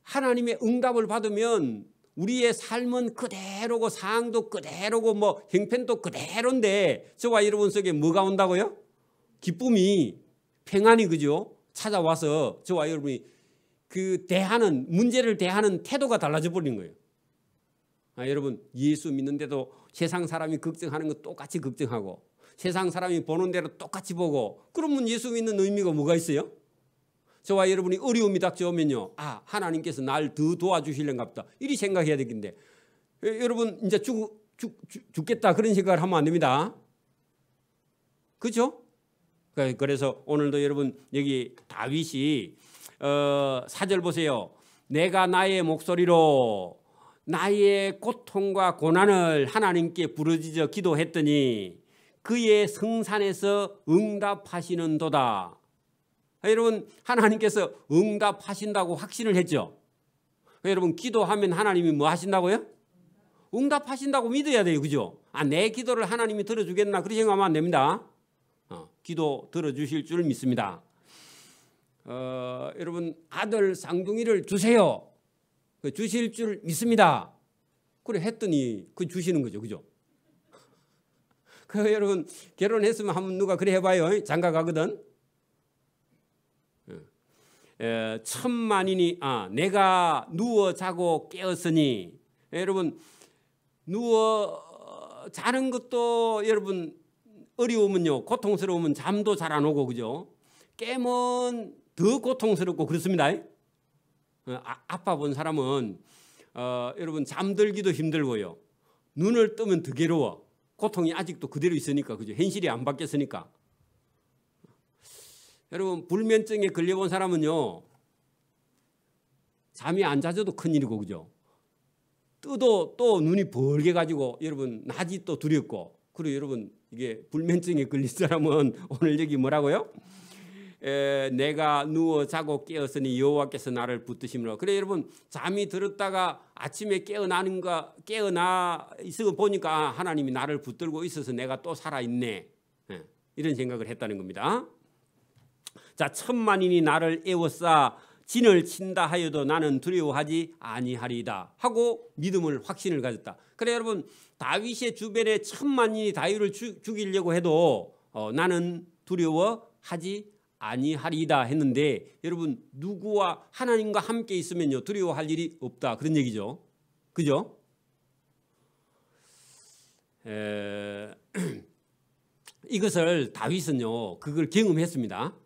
하나님의 응답을 받으면 우리의 삶은 그대로고 상황도 그대로고 뭐 형편도 그대로인데 저와 여러분 속에 뭐가 온다고요? 기쁨이, 평안이, 그죠? 찾아와서 저와 여러분이 그 대하는, 문제를 대하는 태도가 달라져 버린 거예요. 여러분 예수 믿는데도 세상 사람이 걱정하는 거 똑같이 걱정하고 세상 사람이 보는 대로 똑같이 보고, 그러면 예수 믿는 의미가 뭐가 있어요? 저와 여러분이 어려움이 닥쳐오면요, 하나님께서 날 더 도와주실런가 보다 이리 생각해야 되겠는데, 여러분 이제 죽겠다 그런 생각을 하면 안 됩니다. 그렇죠? 그래서 오늘도 여러분 여기 다윗이 4절 보세요. 내가 나의 목소리로 나의 고통과 고난을 하나님께 부르짖어 기도했더니 그의 성산에서 응답하시는도다. 여러분 하나님께서 응답하신다고 확신을 했죠. 여러분 기도하면 하나님이 뭐 하신다고요? 응답하신다고 믿어야 돼요. 그죠? 내 기도를 하나님이 들어주겠나 그렇게 생각하면 안 됩니다. 기도 들어주실 줄 믿습니다. 여러분 아들 쌍둥이를 주세요. 주실 줄 믿습니다. 그래 했더니 그 주시는 거죠. 그죠? 여러분 결혼했으면 한번 누가 그래 해봐요. 장가 가거든. 천만인이 내가 누워 자고 깨었으니, 여러분 누워 자는 것도 여러분 어려우면요, 고통스러우면 잠도 잘 안 오고, 그죠? 깨면 더 고통스럽고 그렇습니다. 아파 본 사람은 여러분 잠들기도 힘들고요, 눈을 뜨면 더 괴로워. 고통이 아직도 그대로 있으니까, 그죠? 현실이 안 바뀌었으니까. 여러분 불면증에 걸려본 사람은요, 잠이 안 자줘도 큰일이고, 그죠? 뜨도 또 눈이 벌게 가지고 여러분 낮이 또 두렵고. 그리고 여러분 이게 불면증에 걸린 사람은 오늘 여기 뭐라고요? 내가 누워 자고 깨었으니 여호와께서 나를 붙드심으로. 그래 여러분 잠이 들었다가 아침에 깨어나 있어 보니까 하나님이 나를 붙들고 있어서 내가 또 살아있네, 이런 생각을 했다는 겁니다. 자, 천만인이 나를 에워싸 진을 친다 하여도 나는 두려워하지 아니하리이다 하고 믿음을, 확신을 가졌다. 그래 여러분 다윗의 주변에 천만인이 다윗을 죽이려고 해도 나는 두려워하지 아니하리이다 했는데, 여러분 누구와 하나님과 함께 있으면요 두려워할 일이 없다 그런 얘기죠. 그죠? 이것을 다윗은요 그걸 경험했습니다.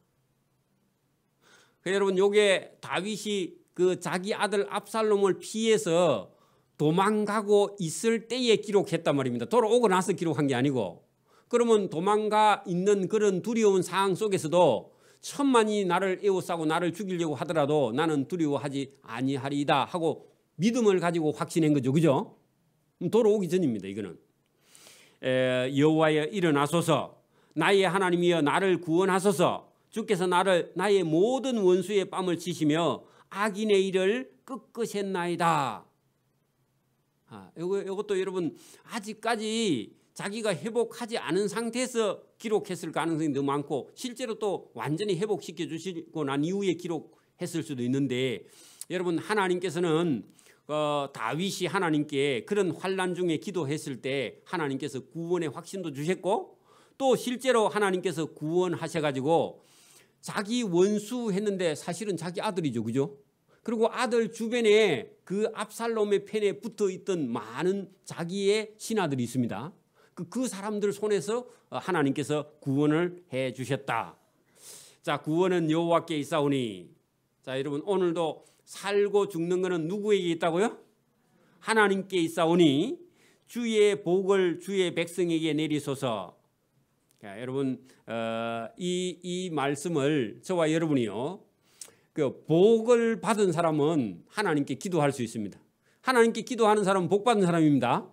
여러분 요게 다윗이 그 자기 아들 압살롬을 피해서 도망가고 있을 때에 기록했단 말입니다. 돌아오고 나서 기록한 게 아니고. 그러면 도망가 있는 그런 두려운 상황 속에서도 천만이 나를 에워싸고 나를 죽이려고 하더라도 나는 두려워하지 아니하리이다 하고 믿음을 가지고 확신한 거죠. 그죠? 돌아오기 전입니다. 이거는 여호와여 일어나소서, 나의 하나님이여 나를 구원하소서. 주께서 나의 모든 원수의 뺨을 치시며 악인의 일을 꺾으셨나이다. 이것도 여러분 아직까지 자기가 회복하지 않은 상태에서 기록했을 가능성이 너무 많고, 실제로 또 완전히 회복시켜 주시고 난 이후에 기록했을 수도 있는데, 여러분 하나님께서는 다윗이 하나님께 그런 환난 중에 기도했을 때 하나님께서 구원의 확신도 주셨고, 또 실제로 하나님께서 구원하셔가지고 자기 원수 했는데 사실은 자기 아들이죠. 그죠? 그리고 아들 주변에 그 압살롬의 편에 붙어 있던 많은 자기의 신하들이 있습니다. 그 사람들 손에서 하나님께서 구원을 해 주셨다. 자, 구원은 여호와께 있사오니. 자, 여러분 오늘도 살고 죽는 것은 누구에게 있다고요? 하나님께 있사오니 주의 복을 주의 백성에게 내리소서. 자, 여러분 이 말씀을 저와 여러분이요, 그 복을 받은 사람은 하나님께 기도할 수 있습니다. 하나님께 기도하는 사람은 복 받은 사람입니다.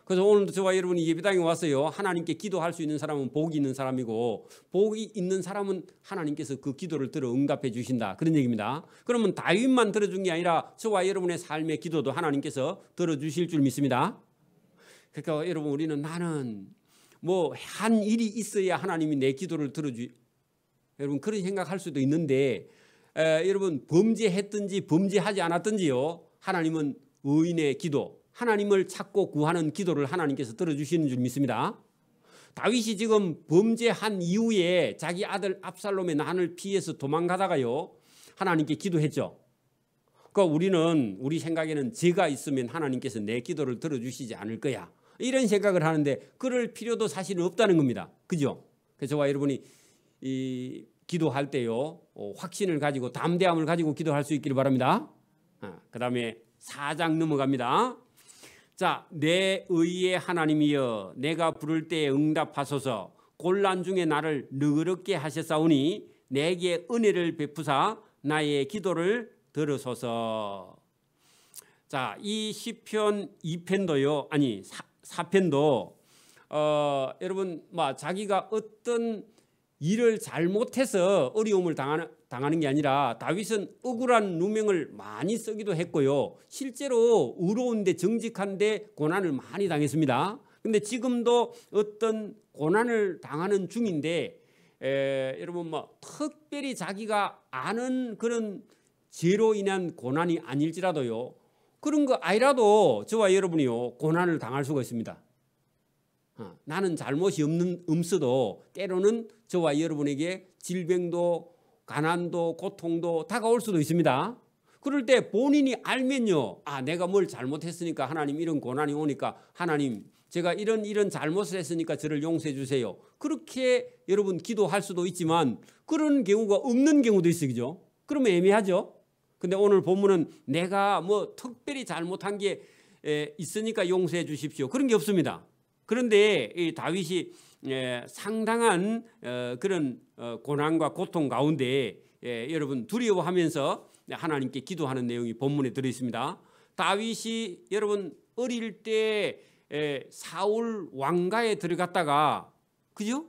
그래서 오늘도 저와 여러분이 예배당에 왔어요. 하나님께 기도할 수 있는 사람은 복이 있는 사람이고, 복이 있는 사람은 하나님께서 그 기도를 들어 응답해 주신다 그런 얘기입니다. 그러면 다윗만 들어준 게 아니라 저와 여러분의 삶의 기도도 하나님께서 들어주실 줄 믿습니다. 그러니까 여러분 우리는 나는 뭐 한 일이 있어야 하나님이 내 기도를 들어주. 여러분 그런 생각할 수도 있는데 여러분 범죄했든지 범죄하지 않았든지요, 하나님은 의인의 기도, 하나님을 찾고 구하는 기도를 하나님께서 들어주시는 줄 믿습니다. 다윗이 지금 범죄한 이후에 자기 아들 압살롬의 난을 피해서 도망가다가요 하나님께 기도했죠. 그러니까 우리 생각에는 죄가 있으면 하나님께서 내 기도를 들어주시지 않을 거야, 이런 생각을 하는데 그럴 필요도 사실은 없다는 겁니다. 그죠? 그래서 저와 여러분이 이 기도할 때요 확신을 가지고 담대함을 가지고 기도할 수 있기를 바랍니다. 그 다음에 4장 넘어갑니다. 자, 내 의의 하나님이여 내가 부를 때에 응답하소서. 곤란 중에 나를 너그럽게 하셨사오니 내게 은혜를 베푸사 나의 기도를 들으소서. 자, 이 시편 2편도요, 아니 4편도 여러분 자기가 어떤 일을 잘못해서 어려움을 당하는 게 아니라 다윗은 억울한 누명을 많이 쓰기도 했고요, 실제로 의로운데 정직한데 고난을 많이 당했습니다. 그런데 지금도 어떤 고난을 당하는 중인데 여러분 특별히 자기가 아는 그런 죄로 인한 고난이 아닐지라도요, 그런 거 아니라도 저와 여러분이요 고난을 당할 수가 있습니다. 나는 잘못이 없어도 때로는 저와 여러분에게 질병도 가난도 고통도 다가올 수도 있습니다. 그럴 때 본인이 알면요, 내가 뭘 잘못했으니까 하나님 이런 고난이 오니까 하나님 제가 이런 잘못을 했으니까 저를 용서해 주세요, 그렇게 여러분 기도할 수도 있지만 그런 경우가 없는 경우도 있어요. 그죠? 그러면 애매하죠. 근데 오늘 본문은 내가 특별히 잘못한 게 있으니까 용서해 주십시오, 그런 게 없습니다. 그런데 이 다윗이 상당한 그런 고난과 고통 가운데 여러분 두려워하면서 하나님께 기도하는 내용이 본문에 들어있습니다. 다윗이 여러분 어릴 때 사울 왕가에 들어갔다가, 그죠?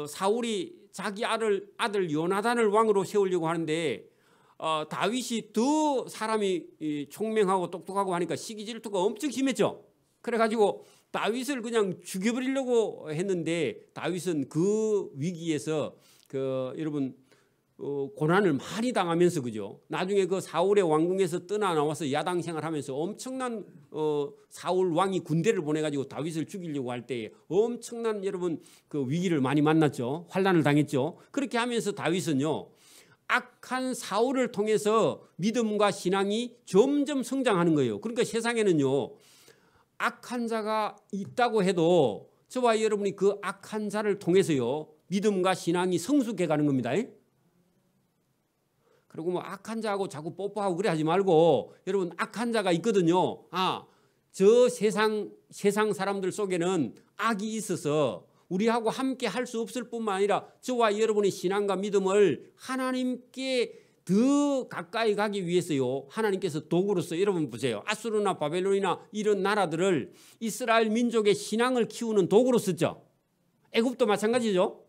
사울이 자기 아들 요나단을 왕으로 세우려고 하는데 다윗이 더 사람이 총명하고 똑똑하고 하니까 시기 질투가 엄청 심했죠. 그래가지고 다윗을 그냥 죽여버리려고 했는데 다윗은 그 위기에서 여러분 고난을 많이 당하면서, 그죠? 나중에 그 사울의 왕궁에서 떠나 나와서 야당 생활하면서 엄청난 사울 왕이 군대를 보내가지고 다윗을 죽이려고 할 때에 엄청난 여러분 그 위기를 많이 만났죠. 환난을 당했죠. 그렇게 하면서 다윗은요 악한 사울을 통해서 믿음과 신앙이 점점 성장하는 거예요. 그러니까 세상에는요 악한 자가 있다고 해도 저와 여러분이 그 악한 자를 통해서요 믿음과 신앙이 성숙해 가는 겁니다. 그리고 악한 자하고 자꾸 뽀뽀하고 그래 하지 말고, 여러분 악한 자가 있거든요. 저 세상 사람들 속에는 악이 있어서 우리하고 함께 할 수 없을 뿐만 아니라 저와 여러분의 신앙과 믿음을 하나님께 더 가까이 가기 위해서요 하나님께서 도구로서, 여러분 보세요, 아수르나 바벨론이나 이런 나라들을 이스라엘 민족의 신앙을 키우는 도구로 썼죠. 애굽도 마찬가지죠.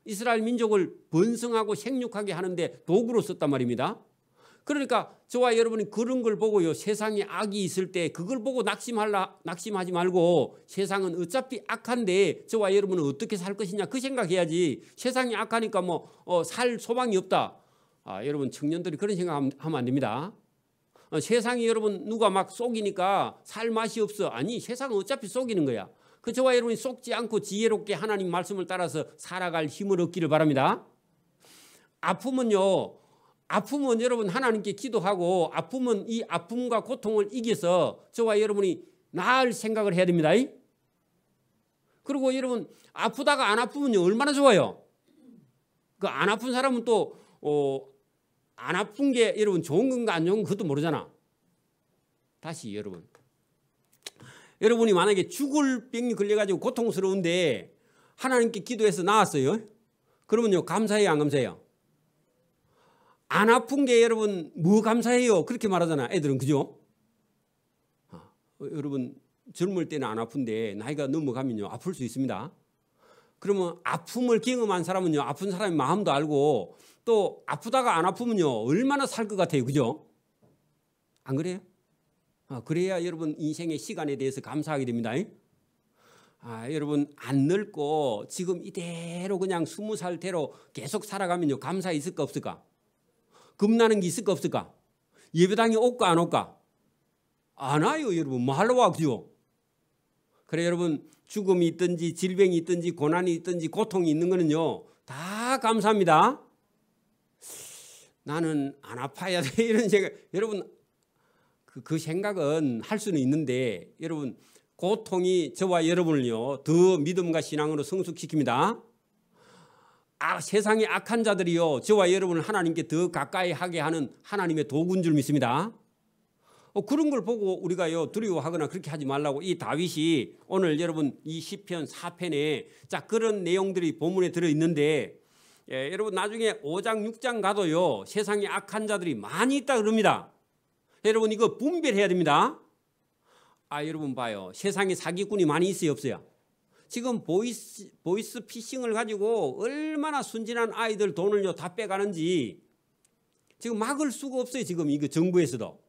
이스라엘 민족을 번성하고 생육하게 하는데 도구로 썼단 말입니다. 그러니까 저와 여러분이 그런 걸 보고요 세상에 악이 있을 때 그걸 보고 낙심하지 말고, 세상은 어차피 악한데 저와 여러분은 어떻게 살 것이냐 그 생각해야지, 세상이 악하니까 살 소망이 없다. 여러분 청년들이 그런 생각하면 안 됩니다. 세상이 여러분 누가 막 속이니까 살 맛이 없어. 아니, 세상은 어차피 속이는 거야. 저와 여러분이 속지 않고 지혜롭게 하나님 말씀을 따라서 살아갈 힘을 얻기를 바랍니다. 아픔은 여러분 하나님께 기도하고, 아픔은 이 아픔과 고통을 이겨서 저와 여러분이 나을 생각을 해야 됩니다. 그리고 여러분 아프다가 안 아프면요 얼마나 좋아요. 그 안 아픈 사람은 또 안 아픈 게 여러분 좋은 건가 안 좋은 건 그것도 모르잖아. 다시 여러분이 만약에 죽을 병이 걸려가지고 고통스러운데 하나님께 기도해서 나았어요. 그러면요 감사해요 안 감사해요? 안 아픈 게 여러분 뭐 감사해요 그렇게 말하잖아 애들은. 그죠? 여러분 젊을 때는 안 아픈데 나이가 넘어가면요 아플 수 있습니다. 그러면 아픔을 경험한 사람은요 아픈 사람의 마음도 알고, 또 아프다가 안 아프면요 얼마나 살 것 같아요. 그죠? 안 그래요? 그래야 여러분 인생의 시간에 대해서 감사하게 됩니다. 여러분 안 늙고 지금 이대로 그냥 20살대로 계속 살아가면요 감사 있을까 없을까? 겁나는 게 있을까 없을까? 예배당에 올까 안 올까? 안 와요 여러분. 뭐 하러 와 그죠? 그래 여러분 죽음이 있든지 질병이 있든지 고난이 있든지 고통이 있는 거는요 다 감사합니다. 나는 안 아파야 돼 이런 생각. 여러분 그 생각은 할 수는 있는데 여러분 고통이 저와 여러분을요 더 믿음과 신앙으로 성숙시킵니다. 세상의 악한 자들이요 저와 여러분을 하나님께 더 가까이 하게 하는 하나님의 도구인 줄 믿습니다. 그런 걸 보고 우리가요 두려워하거나 그렇게 하지 말라고 이 다윗이 오늘 여러분 이 시편 4편에 자 그런 내용들이 본문에 들어있는데 여러분 나중에 5장 6장 가도요 세상에 악한 자들이 많이 있다 그럽니다. 여러분 이거 분별해야 됩니다. 여러분 봐요. 세상에 사기꾼이 많이 있어요 없어요? 지금 보이스 피싱을 가지고 얼마나 순진한 아이들 돈을요 다 빼가는지 지금 막을 수가 없어요. 지금 이거 정부에서도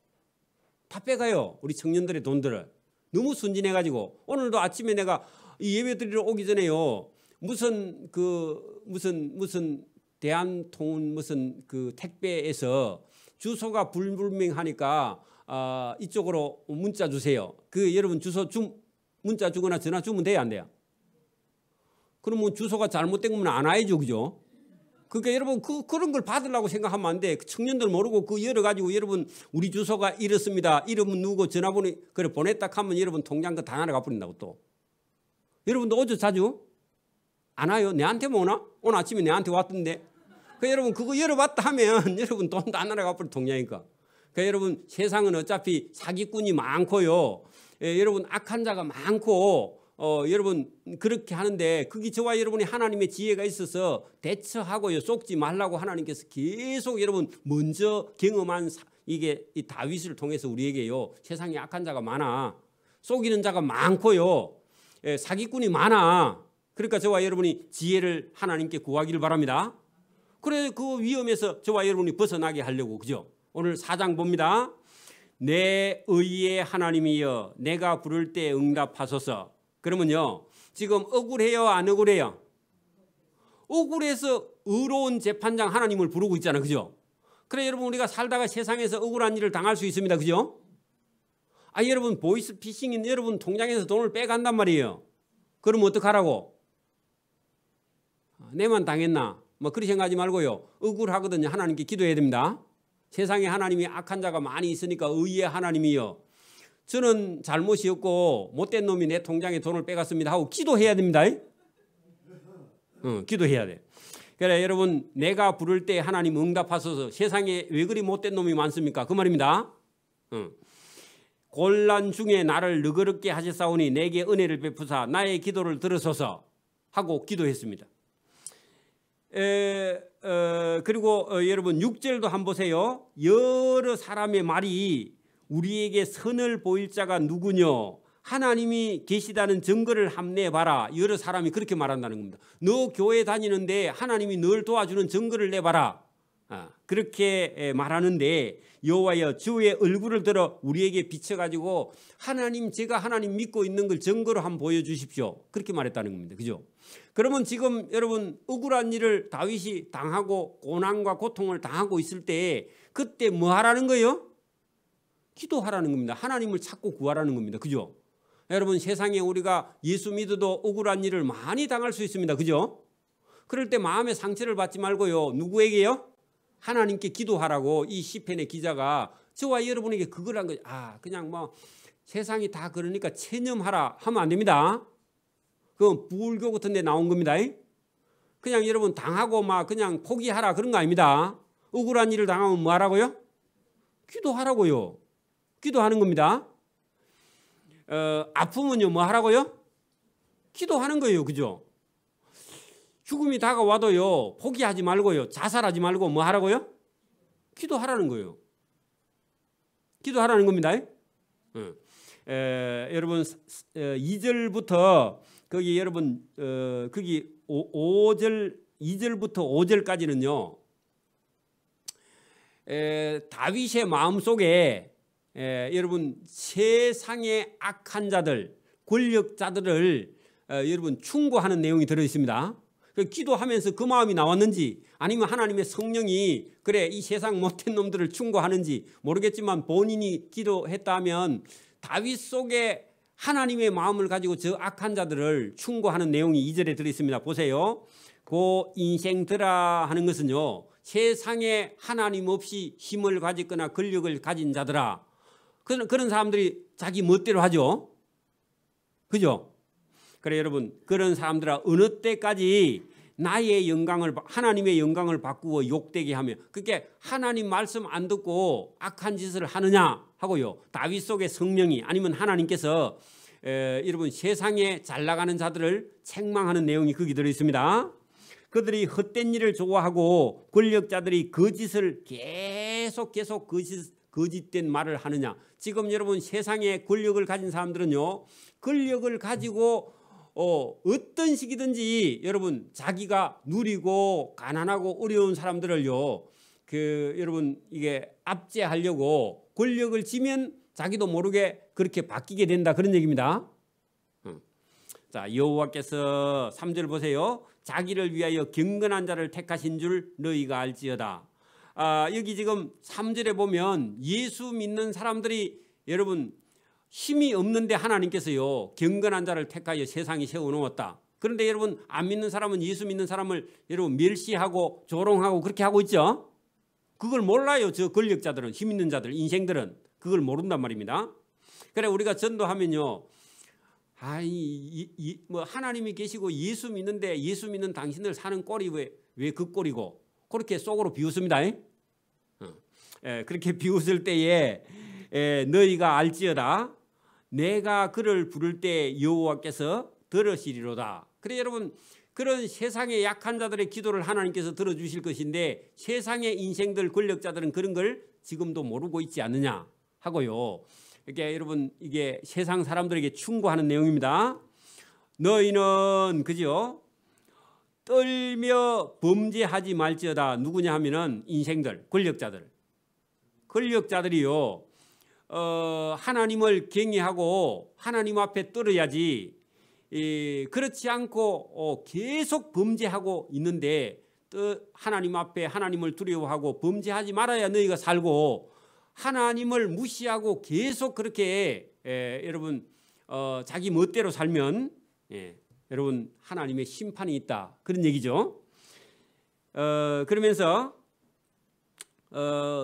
다 빼가요. 우리 청년들의 돈들을 너무 순진해가지고 오늘도 아침에 내가 이 예배 드리러 오기 전에요 무슨 대한통운 무슨 그 택배에서 주소가 불분명하니까 이쪽으로 문자 주세요. 그 여러분 주소 문자 주거나 전화 주면 돼요 안 돼요? 그러면 주소가 잘못된 거면 안 와야죠 그죠? 그러니까 여러분 그런 걸 받으려고 생각하면 안 돼. 청년들 모르고 그 열어가지고 여러분 우리 주소가 이렇습니다. 이름은 누구 전화번호 그래 보냈다 하면 여러분 통장 그 다 날아가 버린다고 또. 여러분도 오죠 자주? 안 와요? 내한테만 오나? 오늘 아침에 내한테 왔던데. 여러분 그거 열어봤다 하면 여러분 돈 다 날아가 버린 통장이니까. 여러분 세상은 어차피 사기꾼이 많고요. 여러분 악한 자가 많고 여러분 그렇게 하는데 그게 저와 여러분이 하나님의 지혜가 있어서 대처하고요 속지 말라고 하나님께서 계속 여러분 먼저 경험한 이게 이 다윗을 통해서 우리에게요 세상에 악한 자가 많아 속이는 자가 많고요 사기꾼이 많아. 그러니까 저와 여러분이 지혜를 하나님께 구하기를 바랍니다. 그래 그 위험에서 저와 여러분이 벗어나게 하려고 그죠? 오늘 4장 봅니다. 내 의의 하나님이여 내가 부를 때 응답하소서. 그러면요 지금 억울해요 안 억울해요? 억울해서 의로운 재판장 하나님을 부르고 있잖아 그죠? 그래 여러분 우리가 살다가 세상에서 억울한 일을 당할 수 있습니다 그죠? 여러분 보이스 피싱인 여러분 통장에서 돈을 빼간단 말이에요. 그럼 어떡하라고? 내만 당했나? 뭐 그렇게 생각하지 말고요 억울하거든요 하나님께 기도해야 됩니다. 세상에 하나님이 악한 자가 많이 있으니까 의의 하나님이요 저는 잘못이 없고 못된 놈이 내 통장에 돈을 빼갔습니다 하고 기도해야 됩니다. 기도해야 돼. 그래 여러분 내가 부를 때 하나님 응답하소서. 세상에 왜 그리 못된 놈이 많습니까? 그 말입니다. 곤란 중에 나를 너그럽게 하셨사오니 내게 은혜를 베푸사 나의 기도를 들으소서 하고 기도했습니다. 그리고 여러분 6절도 한번 보세요. 여러 사람의 말이 우리에게 선을 보일 자가 누구뇨? 하나님이 계시다는 증거를 함내봐라. 여러 사람이 그렇게 말한다는 겁니다. 너 교회 다니는데 하나님이 널 도와주는 증거를 내봐라. 그렇게 말하는데 여호와여 주의 얼굴을 들어 우리에게 비춰가지고 하나님 제가 하나님 믿고 있는 걸 증거로 한번 보여주십시오. 그렇게 말했다는 겁니다. 그죠? 그러면 지금 여러분 억울한 일을 다윗이 당하고 고난과 고통을 당하고 있을 때 그때 뭐 하라는 거예요? 기도하라는 겁니다. 하나님을 찾고 구하라는 겁니다. 그죠? 여러분 세상에 우리가 예수 믿어도 억울한 일을 많이 당할 수 있습니다. 그죠? 그럴 때 마음의 상처를 받지 말고요. 누구에게요? 하나님께 기도하라고 이 시편의 기자가 저와 여러분에게 그걸 한 거죠. 그냥 뭐 세상이 다 그러니까 체념하라 하면 안 됩니다. 그건 불교 같은 데 나온 겁니다. 그냥 여러분 당하고 막 그냥 포기하라 그런 거 아닙니다. 억울한 일을 당하면 뭐 하라고요? 기도하라고요. 기도하는 겁니다. 아프면요 뭐 하라고요? 기도하는 거예요. 그죠? 죽음이 다가와도요 포기하지 말고요 자살하지 말고 뭐 하라고요? 기도하라는 거예요. 기도하라는 겁니다. 여러분 2절부터 거기 여러분 거기 5절 2절부터 5절까지는요 다윗의 마음속에 여러분 세상의 악한 자들 권력자들을 여러분 충고하는 내용이 들어 있습니다. 기도하면서 그 마음이 나왔는지 아니면 하나님의 성령이 그래 이 세상 못된 놈들을 충고하는지 모르겠지만 본인이 기도했다면 다윗 속에 하나님의 마음을 가지고 저 악한 자들을 충고하는 내용이 2절에 들어 있습니다. 보세요. 고 인생들아 하는 것은요, 세상에 하나님 없이 힘을 가지거나 권력을 가진 자들아, 그런 사람들이 자기 멋대로 하죠. 그죠? 그래 여러분, 그런 사람들아 어느 때까지 나의 영광을, 하나님의 영광을 바꾸고 욕되게 하며, 그게 하나님 말씀 안 듣고 악한 짓을 하느냐 하고요, 다윗 속의 성령이 아니면 하나님께서 여러분 세상에 잘 나가는 자들을 책망하는 내용이 거기 들어 있습니다. 그들이 헛된 일을 좋아하고 권력자들이 거짓을 계속 거짓된 말을 하느냐. 지금 여러분 세상에 권력을 가진 사람들은요, 권력을 가지고 어떤 식이든지 여러분 자기가 누리고 가난하고 어려운 사람들을요, 여러분 이게 압제하려고 권력을 쥐면 자기도 모르게 그렇게 바뀌게 된다, 그런 얘기입니다. 자, 여호와께서 3절 보세요. 자기를 위하여 경건한 자를 택하신 줄 너희가 알지어다. 여기 지금 3절에 보면 예수 믿는 사람들이 여러분 힘이 없는데 하나님께서요 경건한 자를 택하여 세상에 세워놓았다. 그런데 여러분 안 믿는 사람은 예수 믿는 사람을 여러분 멸시하고 조롱하고 그렇게 하고 있죠. 그걸 몰라요. 저 권력자들은, 힘 있는 자들, 인생들은 그걸 모른단 말입니다. 그래 우리가 전도하면요, 뭐 하나님이 계시고 예수 믿는데 예수 믿는 당신들 사는 꼴이 왜 그 꼴이고, 그렇게 속으로 비웃습니다. 그렇게 비웃을 때에 너희가 알지어다. 내가 그를 부를 때 여호와께서 들으시리로다. 그래 여러분, 그런 세상의 약한 자들의 기도를 하나님께서 들어주실 것인데 세상의 인생들 권력자들은 그런 걸 지금도 모르고 있지 않느냐 하고요. 이게 여러분 이게 세상 사람들에게 충고하는 내용입니다. 너희는 그죠? 떨며 범죄하지 말지어다. 누구냐 하면은 인생들, 권력자들이요. 하나님을 경외하고 하나님 앞에 떨어야지. 그렇지 않고 계속 범죄하고 있는데 하나님 앞에 하나님을 두려워하고 범죄하지 말아야 너희가 살고, 하나님을 무시하고 계속 그렇게 여러분 자기 멋대로 살면 여러분 하나님의 심판이 있다, 그런 얘기죠. 그러면서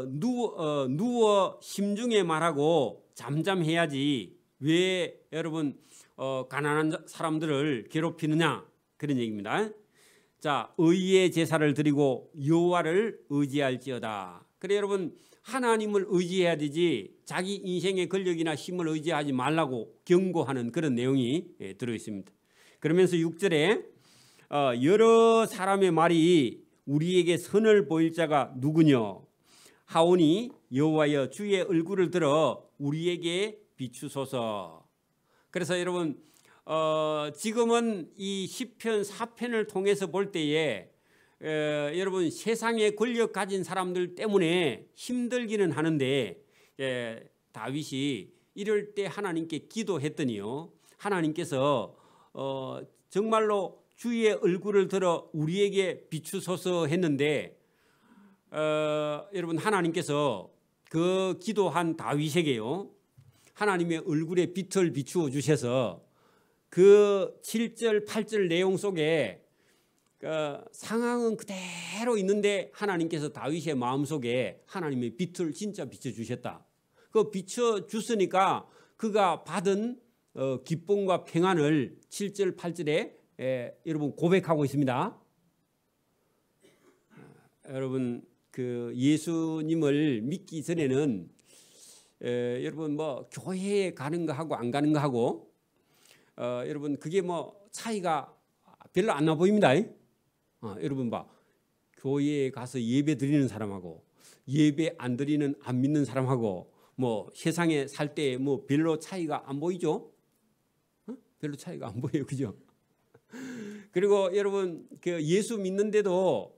누워 심중에 말하고 잠잠해야지 왜 여러분 가난한 사람들을 괴롭히느냐, 그런 얘기입니다. 자, 의의 제사를 드리고 여호와를 의지할지어다. 그래 여러분 하나님을 의지해야 되지 자기 인생의 권력이나 힘을 의지하지 말라고 경고하는 그런 내용이 들어 있습니다. 그러면서 6절에 여러 사람의 말이 우리에게 선을 보일 자가 누구냐 하오니 여호와여 주의 얼굴을 들어 우리에게 비추소서. 그래서 여러분 지금은 이 시편 4편을 통해서 볼 때에 여러분 세상의 권력 가진 사람들 때문에 힘들기는 하는데 다윗이 이럴 때 하나님께 기도했더니요, 하나님께서 정말로 주의 얼굴을 들어 우리에게 비추소서 했는데 여러분 하나님께서 그 기도한 다윗에게요 하나님의 얼굴에 빛을 비추어 주셔서 그 7절 8절 내용 속에 상황은 그대로 있는데 하나님께서 다윗의 마음속에 하나님의 빛을 진짜 비춰주셨다. 그 비춰주으니까 그가 받은 기쁨과 평안을 7절 8절에 여러분 고백하고 있습니다. 여러분 그 예수님을 믿기 전에는 여러분 뭐 교회에 가는 거 하고 안 가는 거 하고 여러분 그게 뭐 차이가 별로 안 나 보입니다. 여러분 봐, 교회에 가서 예배 드리는 사람하고 예배 안 드리는 안 믿는 사람하고 뭐 세상에 살 때 뭐 별로 차이가 안 보이죠? 별로 차이가 안 보여요, 그죠? 그리고 여러분 그 예수 믿는데도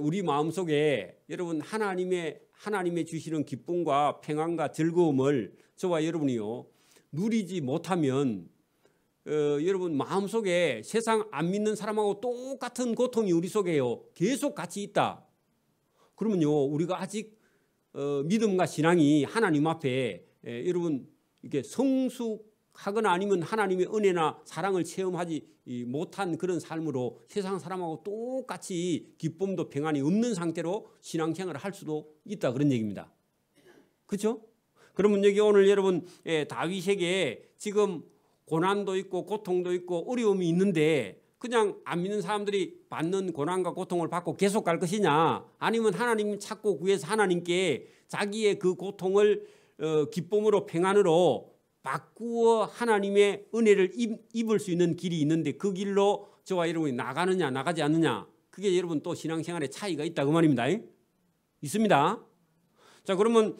우리 마음 속에 여러분 하나님의 주시는 기쁨과 평안과 즐거움을 저와 여러분이요 누리지 못하면 여러분 마음속에 세상 안 믿는 사람하고 똑같은 고통이 우리 속에요. 계속 같이 있다. 그러면요 우리가 아직 믿음과 신앙이 하나님 앞에 여러분 이렇게 성숙하거나 아니면 하나님의 은혜나 사랑을 체험하지 못한 그런 삶으로 세상 사람하고 똑같이 기쁨도 평안이 없는 상태로 신앙생활을 할 수도 있다 그런 얘기입니다. 그렇죠? 그러면 여기 오늘 여러분 다윗에게 지금 고난도 있고 고통도 있고 어려움이 있는데 그냥 안 믿는 사람들이 받는 고난과 고통을 받고 계속 갈 것이냐 아니면 하나님 찾고 구해서 하나님께 자기의 그 고통을 기쁨으로 평안으로 바꾸어 하나님의 은혜를 입을 수 있는 길이 있는데 그 길로 저와 여러분이 나가느냐 나가지 않느냐 그게 여러분 또 신앙생활에 차이가 있다 그 말입니다. 있습니다. 자 그러면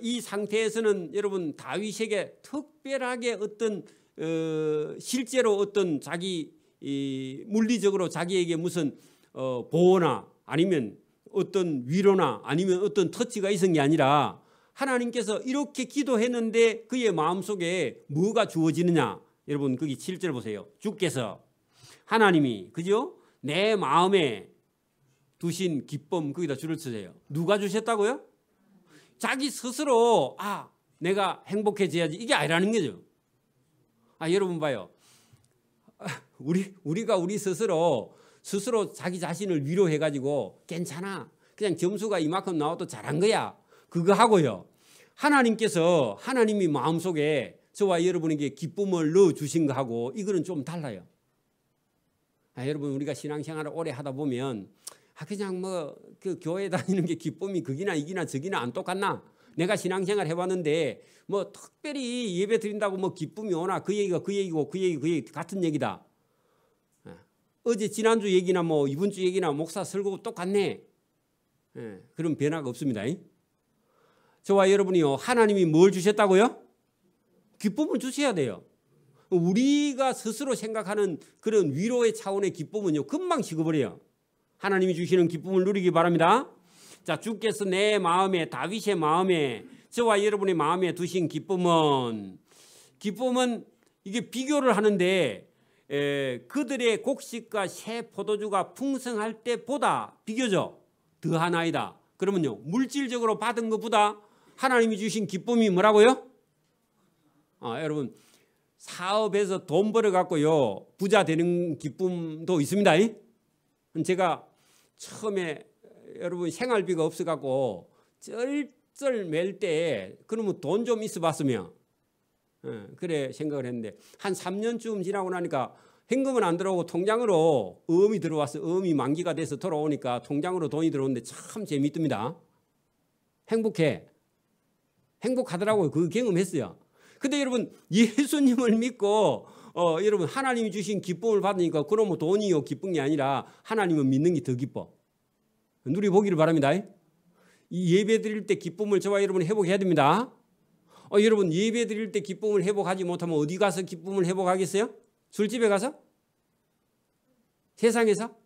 이 상태에서는 여러분 다윗에게 특별하게 어떤 실제로 어떤 자기 물리적으로 자기에게 무슨 보호나 아니면 어떤 위로나 아니면 어떤 터치가 있은 게 아니라 하나님께서 이렇게 기도했는데 그의 마음속에 뭐가 주어지느냐 여러분 거기 7절 보세요. 주께서 하나님이 그죠? 내 마음에 두신 기쁨 거기다 줄을 쓰세요. 누가 주셨다고요? 자기 스스로 내가 행복해져야지 이게 아니라는 거죠. 여러분 봐요. 우리가 우리 스스로 자기 자신을 위로해가지고 괜찮아. 그냥 점수가 이만큼 나와도 잘한 거야. 그거 하고요. 하나님께서 하나님이 마음속에 저와 여러분에게 기쁨을 넣어주신 거하고 이거는 좀 달라요. 여러분 우리가 신앙생활을 오래 하다 보면 그냥 그 교회 다니는 게 기쁨이 거기나 이기나 저기나 안 똑같나? 내가 신앙생활 해봤는데 특별히 예배 드린다고 기쁨이 오나 그 얘기가 그 얘기고 그 얘기 같은 얘기다. 어제 지난주 얘기나 이번 주 얘기나 목사 설교 똑같네. 그런 변화가 없습니다. 저와 여러분이요 하나님이 뭘 주셨다고요? 기쁨을 주셔야 돼요. 우리가 스스로 생각하는 그런 위로의 차원의 기쁨은요 금방 식어버려요. 하나님이 주시는 기쁨을 누리기 바랍니다. 자 주께서 내 마음에 다윗의 마음에 저와 여러분의 마음에 두신 기쁨은 이게 비교를 하는데 그들의 곡식과 새 포도주가 풍성할 때보다 비교적 더하나이다. 그러면요 물질적으로 받은 것보다 하나님이 주신 기쁨이 뭐라고요? 여러분 사업에서 돈 벌어갖고요 부자 되는 기쁨도 있습니다. 제가 처음에 여러분 생활비가 없어갖고 쩔쩔 맬 때 그러면 돈 좀 있어 봤으면 그래 생각을 했는데 한 3년쯤 지나고 나니까 현금은 안 들어오고 통장으로 어음이 들어와서 어음이 만기가 돼서 돌아오니까 통장으로 돈이 들어오는데 참 재미있습니다. 행복하더라고요. 그 경험했어요. 근데 여러분 예수님을 믿고 여러분 하나님이 주신 기쁨을 받으니까 그러면 돈이요 기쁜 게 아니라 하나님은 믿는 게 더 기뻐. 누려보기를 바랍니다. 이 예배 드릴 때 기쁨을 저와 여러분이 회복해야 됩니다. 여러분 예배 드릴 때 기쁨을 회복하지 못하면 어디 가서 기쁨을 회복하겠어요? 술집에 가서? 세상에서?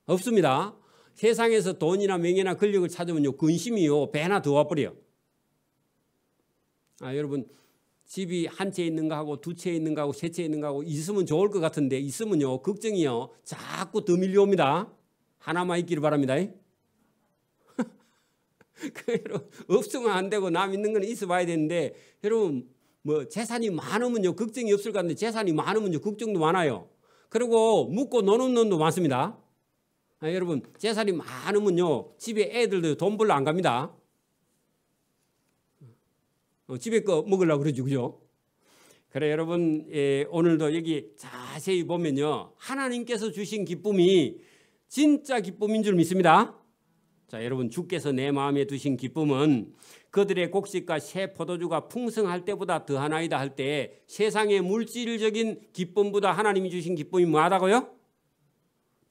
없습니다. 세상에서 돈이나 명예나 권력을 찾으면요 근심이요 배나 더 와버려요. 여러분 집이 한 채 있는가 하고 두 채 있는가 하고 세 채 있는가 하고 있으면 좋을 것 같은데 있으면요 걱정이요 자꾸 더 밀려옵니다. 하나만 있기를 바랍니다. 없으면 안 되고 남 있는 건 있어 봐야 되는데 여러분 재산이 많으면요 걱정이 없을 것 같은데 재산이 많으면요 걱정도 많아요. 그리고 묻고 노는 놈도 많습니다. 여러분 재산이 많으면요 집에 애들도 돈 벌러 안 갑니다. 집에 거 먹으려고 그러죠. 그죠? 그래 여러분 오늘도 여기 자세히 보면요 하나님께서 주신 기쁨이 진짜 기쁨인 줄 믿습니다. 자 여러분 주께서 내 마음에 두신 기쁨은 그들의 곡식과 새 포도주가 풍성할 때보다 더하나이다 할 때 세상의 물질적인 기쁨보다 하나님이 주신 기쁨이 뭐하다고요?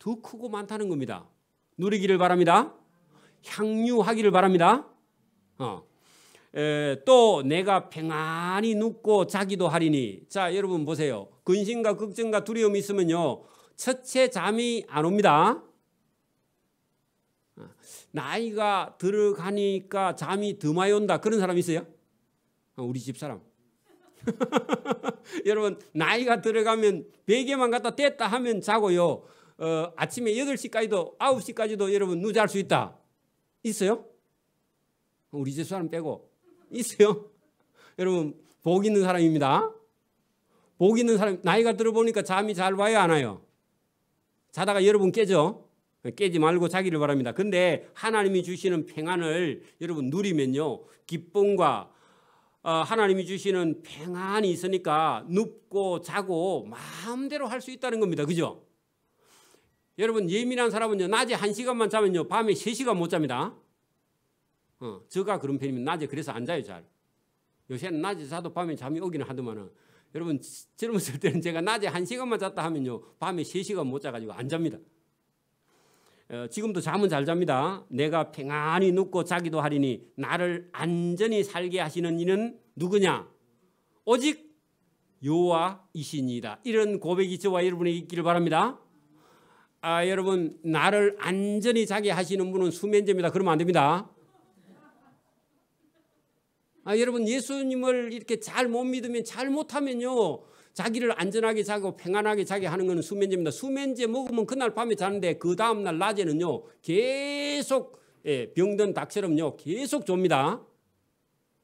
더 크고 많다는 겁니다. 누리기를 바랍니다. 향유하기를 바랍니다. 또 내가 평안히 눕고 자기도 하리니. 자 여러분 보세요. 근심과 걱정과 두려움이 있으면요 첫째 잠이 안 옵니다. 나이가 들어가니까 잠이 더 많이 온다 그런 사람 있어요? 우리 집사람 여러분 나이가 들어가면 베개만 갖다 뗐다 하면 자고요. 아침에 8시까지도 9시까지도 여러분 누잘 수 있다. 있어요? 우리 집 사람 빼고 있어요? 여러분 복 있는 사람입니다. 복 있는 사람, 나이가 들어보니까 잠이 잘 와요, 안 와요? 자다가 여러분 깨죠? 깨지 말고 자기를 바랍니다. 근데 하나님이 주시는 평안을 여러분 누리면요, 기쁨과 하나님이 주시는 평안이 있으니까 눕고 자고 마음대로 할 수 있다는 겁니다. 그죠? 여러분 예민한 사람은요, 낮에 1시간만 자면요 밤에 3시간 못 잡니다. 저가 그런 편이면 낮에 그래서 안 자요. 잘. 요새는 낮에 자도 밤에 잠이 오기는 하더만은, 여러분 젊었을 때는 제가 낮에 1시간만 잤다 하면요 밤에 3시간 못 자가지고 안 잡니다. 지금도 잠은 잘 잡니다. 내가 평안히 눕고 자기도 하리니 나를 안전히 살게 하시는 이는 누구냐? 오직 여호와이시니이다. 이런 고백이 저와 여러분에게 있기를 바랍니다. 여러분 나를 안전히 자게 하시는 분은 수면제입니다. 그러면 안 됩니다. 여러분 예수님을 이렇게 잘 못 믿으면, 잘 못하면요 자기를 안전하게 자고 평안하게 자게 하는 것은 수면제입니다. 수면제 먹으면 그날 밤에 자는데 그 다음날 낮에는요 계속 병든 닭처럼요 계속 좁니다.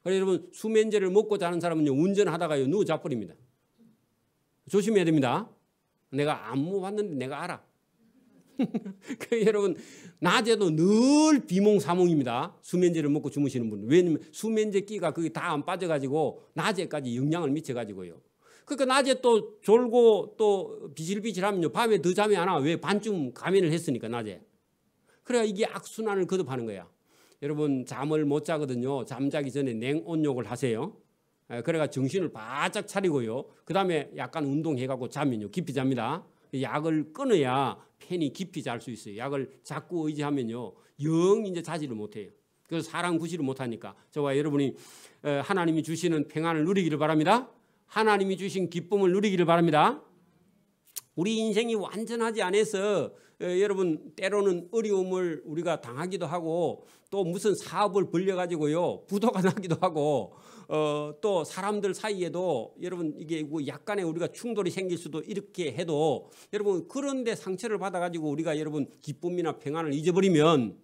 그래서 여러분 수면제를 먹고 자는 사람은요 운전하다가요 누워 자버립니다. 조심해야 됩니다. 내가 안 먹어봤는데 내가 알아. 여러분 낮에도 늘 비몽사몽입니다. 수면제를 먹고 주무시는 분은. 왜냐면 수면제 끼가 그게 다 안 빠져가지고 낮에까지 영향을 미쳐가지고요. 그러니까 낮에 또 졸고 또 비실비실하면요 밤에 더 잠이 안 와. 왜? 반쯤 가면을 했으니까 낮에. 그래야 이게 악순환을 거듭하는 거야. 여러분 잠을 못 자거든요. 잠자기 전에 냉온욕을 하세요. 그래가 정신을 바짝 차리고요. 그 다음에 약간 운동해갖고 자면요 깊이 잡니다. 약을 끊어야 편히 깊이 잘 수 있어요. 약을 자꾸 의지하면요 영 이제 자지를 못해요. 그래서 사람 구실을 못하니까 저와 여러분이 하나님이 주시는 평안을 누리기를 바랍니다. 하나님이 주신 기쁨을 누리기를 바랍니다. 우리 인생이 완전하지 않아서 여러분 때로는 어려움을 우리가 당하기도 하고, 또 무슨 사업을 벌려가지고요 부도가 나기도 하고, 또 사람들 사이에도 여러분 이게 약간의 우리가 충돌이 생길 수도 이렇게 해도, 여러분 그런데 상처를 받아가지고 우리가 여러분 기쁨이나 평안을 잊어버리면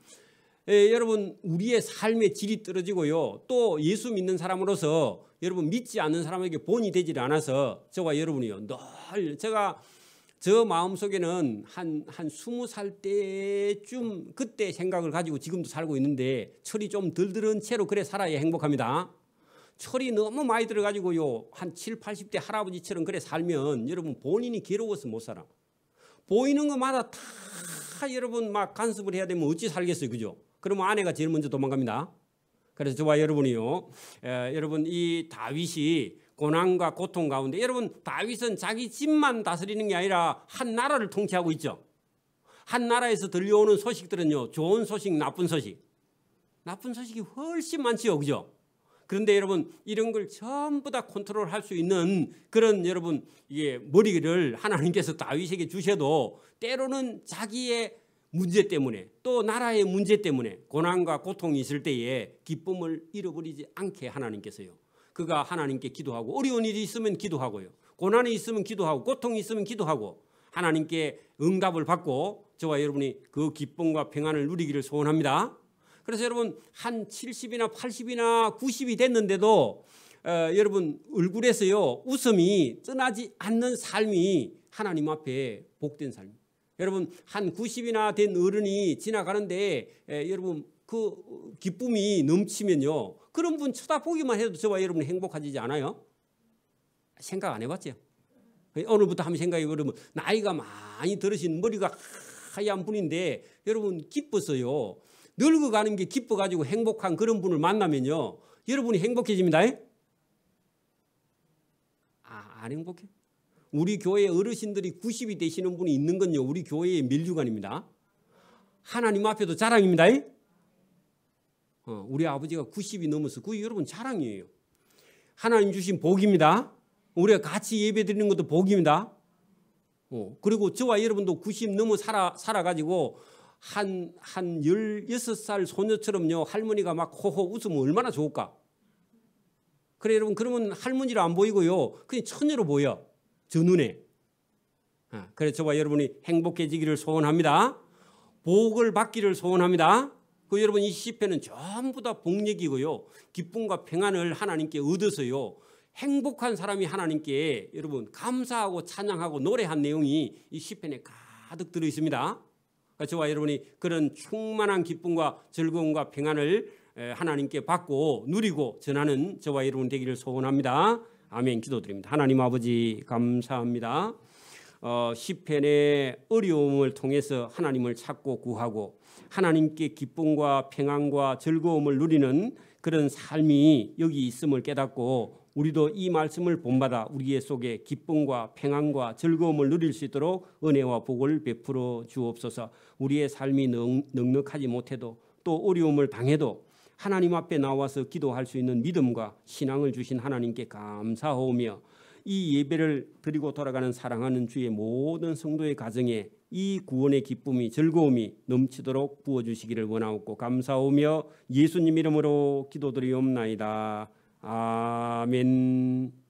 여러분 우리의 삶의 질이 떨어지고요, 또 예수 믿는 사람으로서 여러분 믿지 않는 사람에게 본이 되질 않아서 저와 여러분이요 늘 제가 저 마음속에는 한 20살 때쯤 그때 생각을 가지고 지금도 살고 있는데, 철이 좀 덜 들은 채로 그래 살아야 행복합니다. 철이 너무 많이 들어가지고요 한 7, 80대 할아버지처럼 그래 살면 여러분 본인이 괴로워서 못 살아. 보이는 것마다 다 여러분 막 간섭을 해야 되면 어찌 살겠어요. 그죠? 그러면 아내가 제일 먼저 도망갑니다. 그래서 저와 여러분이요 여러분 이 다윗이 고난과 고통 가운데, 여러분 다윗은 자기 집만 다스리는 게 아니라 한 나라를 통치하고 있죠. 한 나라에서 들려오는 소식들은요 좋은 소식, 나쁜 소식. 나쁜 소식이 훨씬 많지요. 그죠? 그런데 여러분 이런 걸 전부 다 컨트롤할 수 있는 그런 여러분 이게 머리를 하나님께서 다윗에게 주셔도 때로는 자기의 문제 때문에 또 나라의 문제 때문에 고난과 고통이 있을 때에 기쁨을 잃어버리지 않게 하나님께서요, 그가 하나님께 기도하고, 어려운 일이 있으면 기도하고요, 고난이 있으면 기도하고, 고통이 있으면 기도하고, 하나님께 응답을 받고 저와 여러분이 그 기쁨과 평안을 누리기를 소원합니다. 그래서 여러분 한 70이나 80이나 90이 됐는데도 여러분 얼굴에서요 웃음이 떠나지 않는 삶이 하나님 앞에 복된 삶. 여러분 한 90이나 된 어른이 지나가는데 여러분 그 기쁨이 넘치면요 그런 분 쳐다보기만 해도 저와 여러분이 행복하지 않아요? 생각 안 해봤죠? 오늘부터 한번 생각해 보면 나이가 많이 들으신 머리가 하얀 분인데 여러분 기뻤어요. 늙어가는 게 기뻐가지고 행복한 그런 분을 만나면요 여러분이 행복해집니다. 안 행복해? 우리 교회 어르신들이 90이 되시는 분이 있는 건요 우리 교회의 멸류관입니다. 하나님 앞에도 자랑입니다. 우리 아버지가 90이 넘어서 그게 여러분 자랑이에요. 하나님 주신 복입니다. 우리가 같이 예배 드리는 것도 복입니다. 그리고 저와 여러분도 90 넘어 살아가지고 한 16살 소녀처럼요 할머니가 막 호호 웃으면 얼마나 좋을까. 그래 여러분, 그러면 할머니로 안 보이고요, 그냥 처녀로 보여, 저 눈에. 그래서 저와 여러분이 행복해지기를 소원합니다. 복을 받기를 소원합니다. 그 여러분, 이 시편은 전부 다 복 얘기고요, 기쁨과 평안을 하나님께 얻어서요, 행복한 사람이 하나님께 여러분 감사하고 찬양하고 노래한 내용이 이 시편에 가득 들어 있습니다. 저와 여러분이 그런 충만한 기쁨과 즐거움과 평안을 하나님께 받고 누리고 전하는 저와 여러분 되기를 소원합니다. 아멘. 기도드립니다. 하나님 아버지, 감사합니다. 시편의 어려움을 통해서 하나님을 찾고 구하고 하나님께 기쁨과 평안과 즐거움을 누리는 그런 삶이 여기 있음을 깨닫고, 우리도 이 말씀을 본받아 우리의 속에 기쁨과 평안과 즐거움을 누릴 수 있도록 은혜와 복을 베풀어 주옵소서. 우리의 삶이 넉넉하지 못해도 또 어려움을 당해도 하나님 앞에 나와서 기도할 수 있는 믿음과 신앙을 주신 하나님께 감사하오며, 이 예배를 드리고 돌아가는 사랑하는 주의 모든 성도의 가정에 이 구원의 기쁨이 즐거움이 넘치도록 부어주시기를 원하옵고 감사하오며 예수님 이름으로 기도드리옵나이다. 아멘.